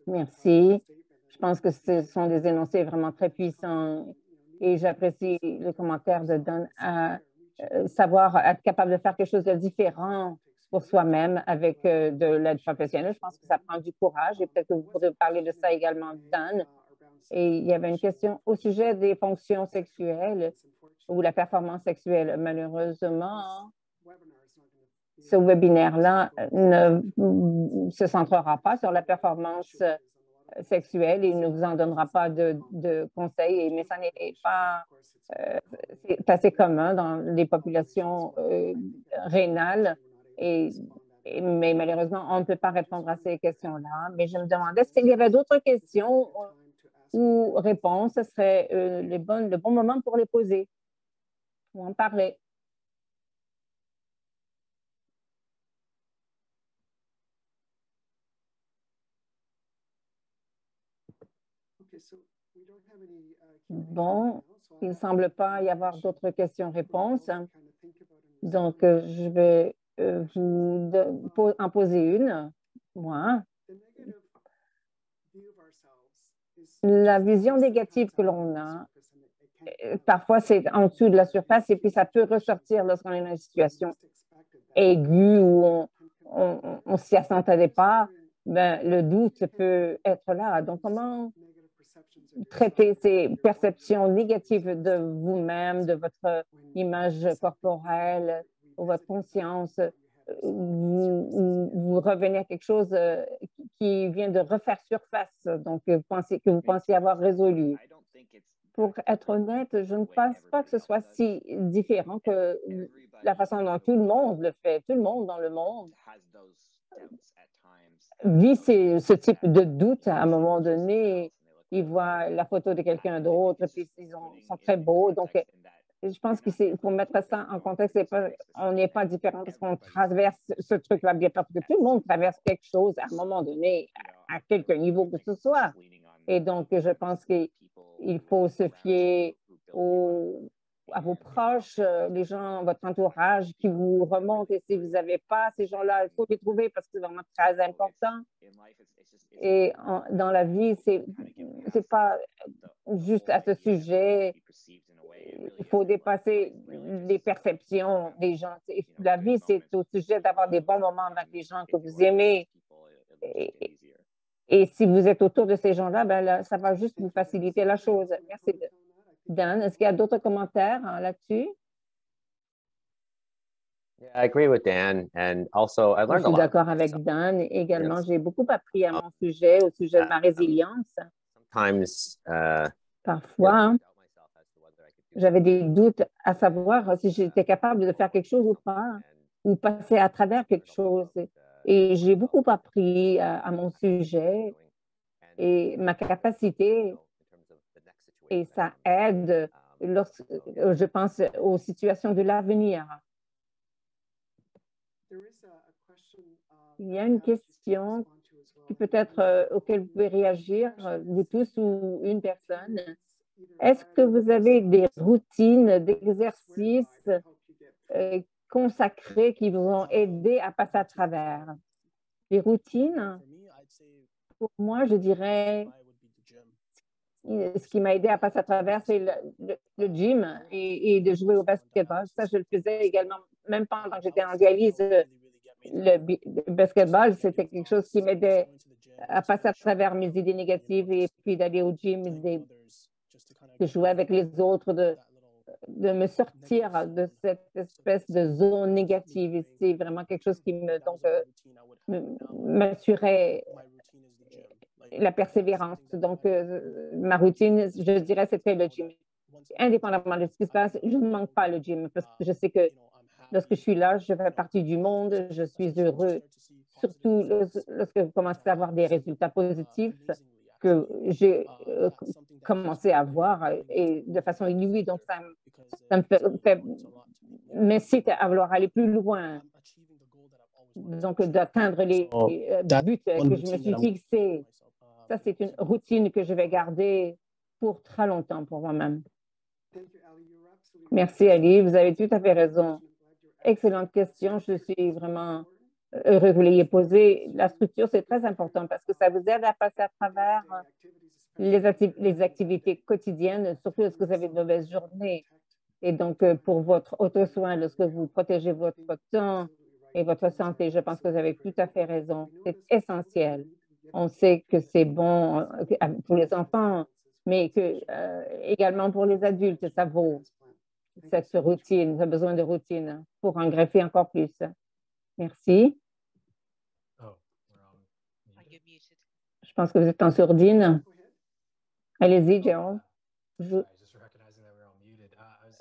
Merci. Je pense que ce sont des énoncés vraiment très puissants et j'apprécie le commentaire de Don à savoir être capable de faire quelque chose de différent pour soi-même avec de l'aide professionnelle. Je pense que ça prend du courage et peut-être que vous pourrez parler de ça également, Don. Et il y avait une question au sujet des fonctions sexuelles ou la performance sexuelle. Malheureusement, ce webinaire-là ne se centrera pas sur la performance sexuelle et ne vous en donnera pas de conseils, mais ça n'est pas c'est assez commun dans les populations rénales, mais malheureusement, on ne peut pas répondre à ces questions-là. Mais je me demandais s'il y avait d'autres questions ou réponses, ce serait le bon moment pour les poser ou en parler. Bon, il ne semble pas y avoir d'autres questions-réponses. Donc, je vais vous en poser une, moi. La vision négative que l'on a, parfois c'est en dessous de la surface et puis ça peut ressortir lorsqu'on est dans une situation aiguë où on ne s'y attendait pas. Ben, le doute peut être là. Donc, comment traiter ces perceptions négatives de vous-même, de votre image corporelle ou votre conscience? Vous revenez à quelque chose qui vient de refaire surface, donc que vous pensiez avoir résolu. Pour être honnête, je ne pense pas que ce soit si différent que la façon dont tout le monde le fait. Tout le monde dans le monde vit ce type de doute à un moment donné. Ils voient la photo de quelqu'un d'autre, puis ils sont très beaux. Donc, je pense qu'il faut mettre ça en contexte. On n'est pas différent parce qu'on traverse ce truc-là bien parce que tout le monde traverse quelque chose à un moment donné, à quelque niveau que ce soit. Et donc, je pense qu'il faut se fier à vos proches, les gens, votre entourage qui vous remontent. Et si vous n'avez pas ces gens-là, il faut les trouver parce que c'est vraiment très important. Et dans la vie, c'est pas juste à ce sujet. Il faut dépasser les perceptions des gens. La vie, c'est au sujet d'avoir des bons moments avec les gens que vous aimez. Et si vous êtes autour de ces gens-là, ben là, ça va juste vous faciliter la chose. Merci. Dan, est-ce qu'il y a d'autres commentaires là-dessus? I agree with Dan, and also I learned Je suis d'accord avec Dan. Également, j'ai beaucoup appris à mon sujet, au sujet de ma résilience. Parfois, j'avais des doutes à savoir si j'étais capable de faire quelque chose ou pas, ou passer à travers quelque chose. Et j'ai beaucoup appris à mon sujet et ma capacité, et ça aide je pense aux situations de l'avenir. Il y a une question qui peut-être auquel vous pouvez réagir, vous tous ou une personne. Est-ce que vous avez des routines d'exercice consacrées qui vous ont aidé à passer à travers? Les routines, pour moi, je dirais, ce qui m'a aidé à passer à travers, c'est le gym et de jouer au basketball. Ça, je le faisais également, même pendant que j'étais en dialyse. Le basketball, c'était quelque chose qui m'aidait à passer à travers mes idées négatives et puis d'aller au gym, de jouer avec les autres, de me sortir de cette espèce de zone négative. C'est vraiment quelque chose qui m'assurait la persévérance. Donc, ma routine, je dirais, c'était le gym. Indépendamment de ce qui se passe, je ne manque pas le gym parce que je sais que lorsque je suis là, je fais partie du monde, je suis heureux, surtout lorsque vous commencez à avoir des résultats positifs que j'ai commencé à voir et de façon inouïe. Donc, ça m'incite à vouloir aller plus loin. Donc, d'atteindre les buts que je me suis fixés. Ça, c'est une routine que je vais garder pour très longtemps pour moi-même. Merci, Ali. Vous avez tout à fait raison. Excellente question. Je suis vraiment heureux que vous l'ayez posée. La structure, c'est très important parce que ça vous aide à passer à travers les activités quotidiennes, surtout lorsque vous avez de mauvaises journées. Et donc, pour votre auto-soin, lorsque vous protégez votre temps et votre santé, je pense que vous avez tout à fait raison. C'est essentiel. On sait que c'est bon pour les enfants, mais que également pour les adultes, ça vaut cette routine. Vous avez besoin de routine pour en greffer encore plus. Merci. Je pense que vous êtes en sourdine. Allez-y, Gerald.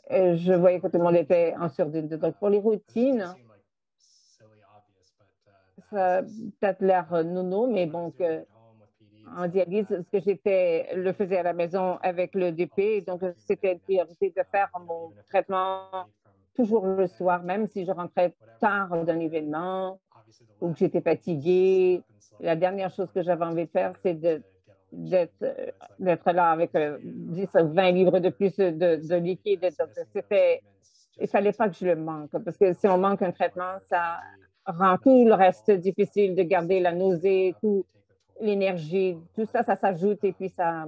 Je voyais que tout le monde était en sourdine. Donc, pour les routines, ça a peut-être l'air nono, mais bon, en dialyse, ce que j'étais le faisais à la maison avec le DP, donc c'était une priorité de faire mon traitement toujours le soir, même si je rentrais tard d'un événement ou que j'étais fatiguée. La dernière chose que j'avais envie de faire, c'est d'être là avec 10 ou 20 livres de plus de liquide. Donc, il ne fallait pas que je le manque, parce que si on manque un traitement, ça rend tout le reste difficile de garder la nausée, tout l'énergie, tout ça, ça s'ajoute et puis ça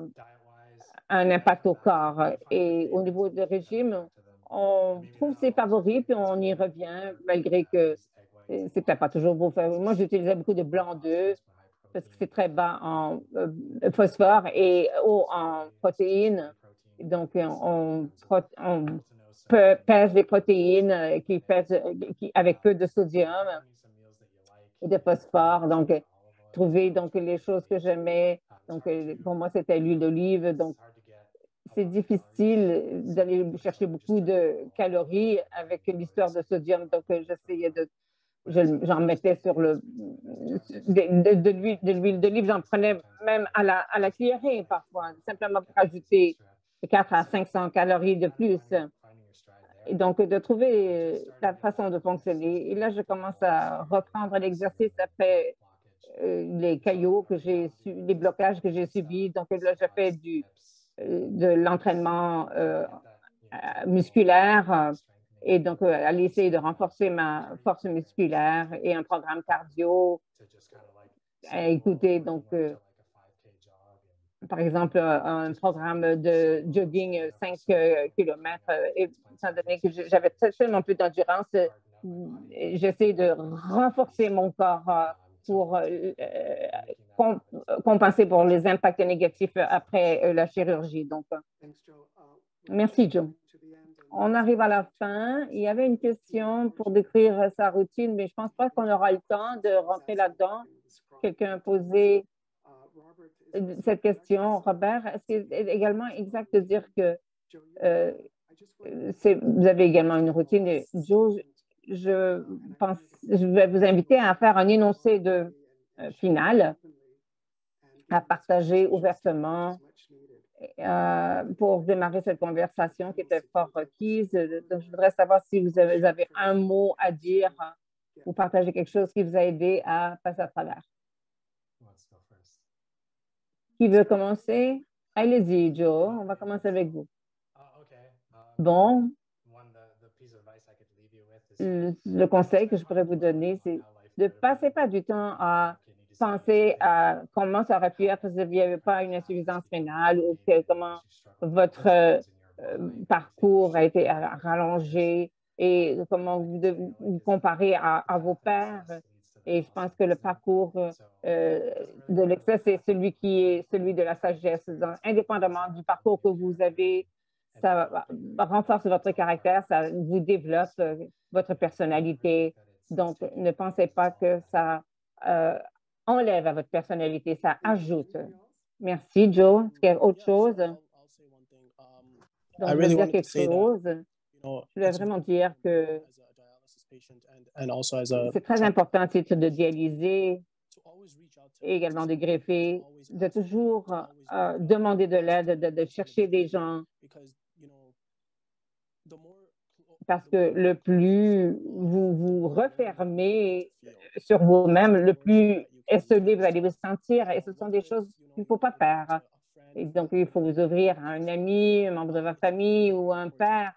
a un impact au corps. Et au niveau du régime, on trouve ses favoris, puis on y revient, malgré que c'est peut-être pas toujours beau. Moi, j'utilisais beaucoup de blanc d'œuf parce que c'est très bas en phosphore et haut en protéines. Donc, on pèse les protéines avec peu de sodium et de phosphore. Donc, trouver donc, les choses que j'aimais. Donc, pour moi, c'était l'huile d'olive. Donc, c'est difficile d'aller chercher beaucoup de calories avec l'histoire de sodium. Donc, j'essayais j'en mettais sur de l'huile d'olive. J'en prenais même à la cuillerée parfois, simplement pour ajouter 4 à 500 calories de plus. Et donc, de trouver la façon de fonctionner. Et là, je commence à reprendre l'exercice après les caillots les blocages que j'ai subis. Donc, là, je fais de l'entraînement musculaire et donc aller essayer de renforcer ma force musculaire et un programme cardio à écouter. Donc, par exemple, un programme de jogging 5 km, étant donné que j'avais tellement peu d'endurance, j'essaie de renforcer mon corps pour compenser pour les impacts négatifs après la chirurgie. Donc, merci, Joe. On arrive à la fin. Il y avait une question pour décrire sa routine, mais je ne pense pas qu'on aura le temps de rentrer là-dedans. Quelqu'un a posé cette question. Robert, est-ce que c'est également exact de dire que vous avez également une routine? Joe, je vais vous inviter à faire un énoncé de final, à partager ouvertement pour démarrer cette conversation qui était fort requise. Donc, je voudrais savoir si vous avez un mot à dire ou partager quelque chose qui vous a aidé à passer à travers. Qui veut commencer? Allez-y, Joe. On va commencer avec vous. Bon, le conseil que je pourrais vous donner, c'est de ne passer pas du temps à penser à comment ça aurait pu être si vous n'aviez pas une insuffisance rénale ou comment votre parcours a été rallongé et comment vous comparez à vos pairs. Et je pense que le parcours de l'excès, c'est celui qui est celui de la sagesse. Donc, indépendamment du parcours que vous avez, ça renforce votre caractère, ça vous développe votre personnalité. Donc, ne pensez pas que ça enlève à votre personnalité, ça ajoute. Merci, Joe. Est-ce qu'il y a autre chose? Donc, je vais dire quelque chose. Je voulais vraiment dire que c'est très important à titre de dialyser et également de greffer, de toujours demander de l'aide, de chercher des gens. Parce que le plus vous vous refermez sur vous-même, le plus esselé vous allez vous sentir. Et ce sont des choses qu'il ne faut pas faire. Et donc, il faut vous ouvrir à un ami, un membre de votre famille ou un père.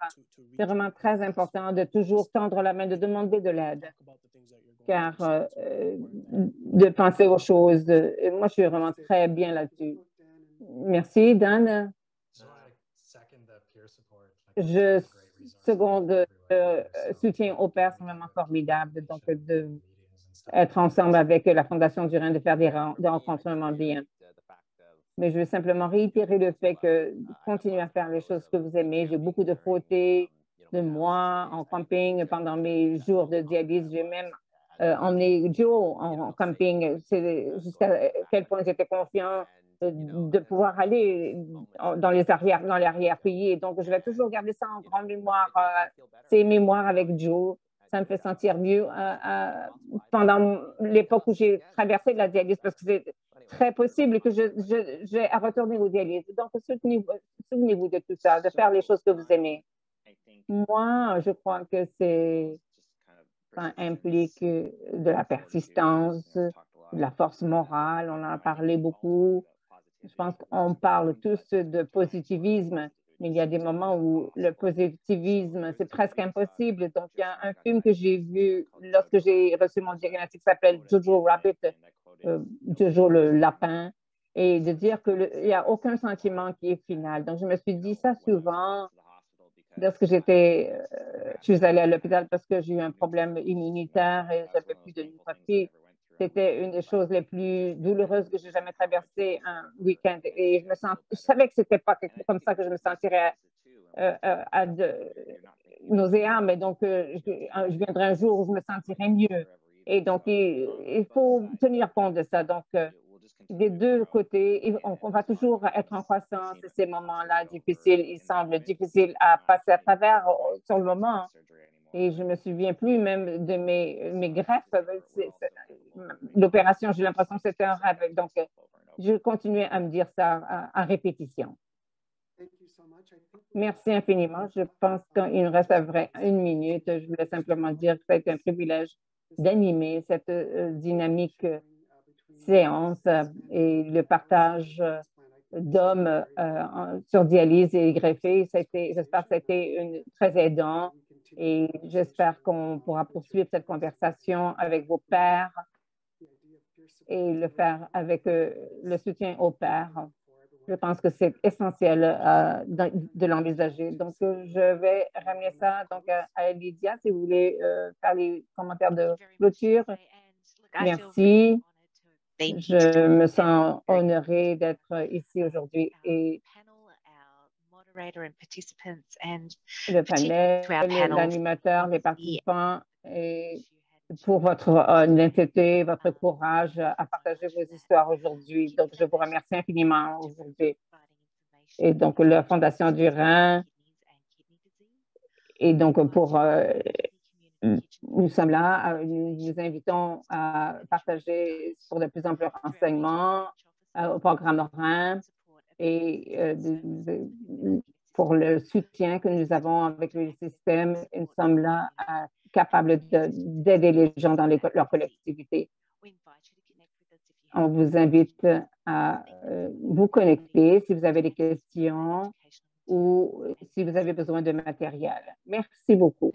C'est vraiment très important de toujours tendre la main, de demander de l'aide, car de penser aux choses. Moi, je suis vraiment très bien là-dessus. Merci, Dan. Je seconde soutien au père, c'est vraiment formidable. Donc, d'être ensemble avec la Fondation du Rhin, de faire des rencontres vraiment bien. Mais je veux simplement réitérer le fait que continuez à faire les choses que vous aimez. J'ai beaucoup de photos de moi en camping pendant mes jours de dialyse. J'ai même emmené Joe en camping. C'est jusqu'à quel point j'étais confiant de pouvoir aller dans l'arrière-pays. Donc, je vais toujours garder ça en grande mémoire, ces mémoires avec Joe. Ça me fait sentir mieux pendant l'époque où j'ai traversé la dialyse, parce que c'est très possible que j'ai à retourner aux dialyses. Donc, souvenez-vous de tout ça, de faire les choses que vous aimez. Moi, je crois que ça implique de la persistance, de la force morale. On en a parlé beaucoup. Je pense qu'on parle tous de positivisme, mais il y a des moments où le positivisme, c'est presque impossible. Donc, il y a un film que j'ai vu lorsque j'ai reçu mon diagnostic qui s'appelle Jojo Rabbit, Jojo le lapin, et de dire qu'il n'y a aucun sentiment qui est final. Donc, je me suis dit ça souvent lorsque je suis allée à l'hôpital parce que j'ai eu un problème immunitaire et j'avais plus de neutrophile. C'était une des choses les plus douloureuses que j'ai jamais traversées un week-end. Et je savais que c'était pas comme ça que je me sentirais nauséa, mais donc je viendrai un jour où je me sentirai mieux. Et donc, il faut tenir compte de ça. Donc, des deux côtés, on va toujours être en croissance. Ces moments-là difficiles, ils semblent difficiles à passer à travers sur le moment. Et je ne me souviens plus même de mes greffes. L'opération, j'ai l'impression que c'était un rêve. Donc, je continuais à me dire ça à répétition. Merci infiniment. Je pense qu'il nous reste à vrai 1 minute. Je voulais simplement dire que ça a été un privilège d'animer cette dynamique séance et le partage d'hommes sur dialyse et greffé. J'espère que ça a été très aidant et j'espère qu'on pourra poursuivre cette conversation avec vos pairs et le faire avec le soutien aux pairs. Je pense que c'est essentiel de l'envisager. Donc, je vais ramener ça donc, à Lydia, si vous voulez faire les commentaires de clôture. Merci. Je me sens honorée d'être ici aujourd'hui et le panel, l'animateur, les participants, et pour votre honnêteté, votre courage à partager vos histoires aujourd'hui. Donc, je vous remercie infiniment aujourd'hui. Et donc, la Fondation du Rhin, et donc, nous sommes là, nous vous invitons à partager pour de plus amples renseignements au programme Rhin et pour le soutien que nous avons avec le système. Nous sommes là capables d'aider les gens dans leur collectivité. On vous invite à vous connecter si vous avez des questions ou si vous avez besoin de matériel. Merci beaucoup.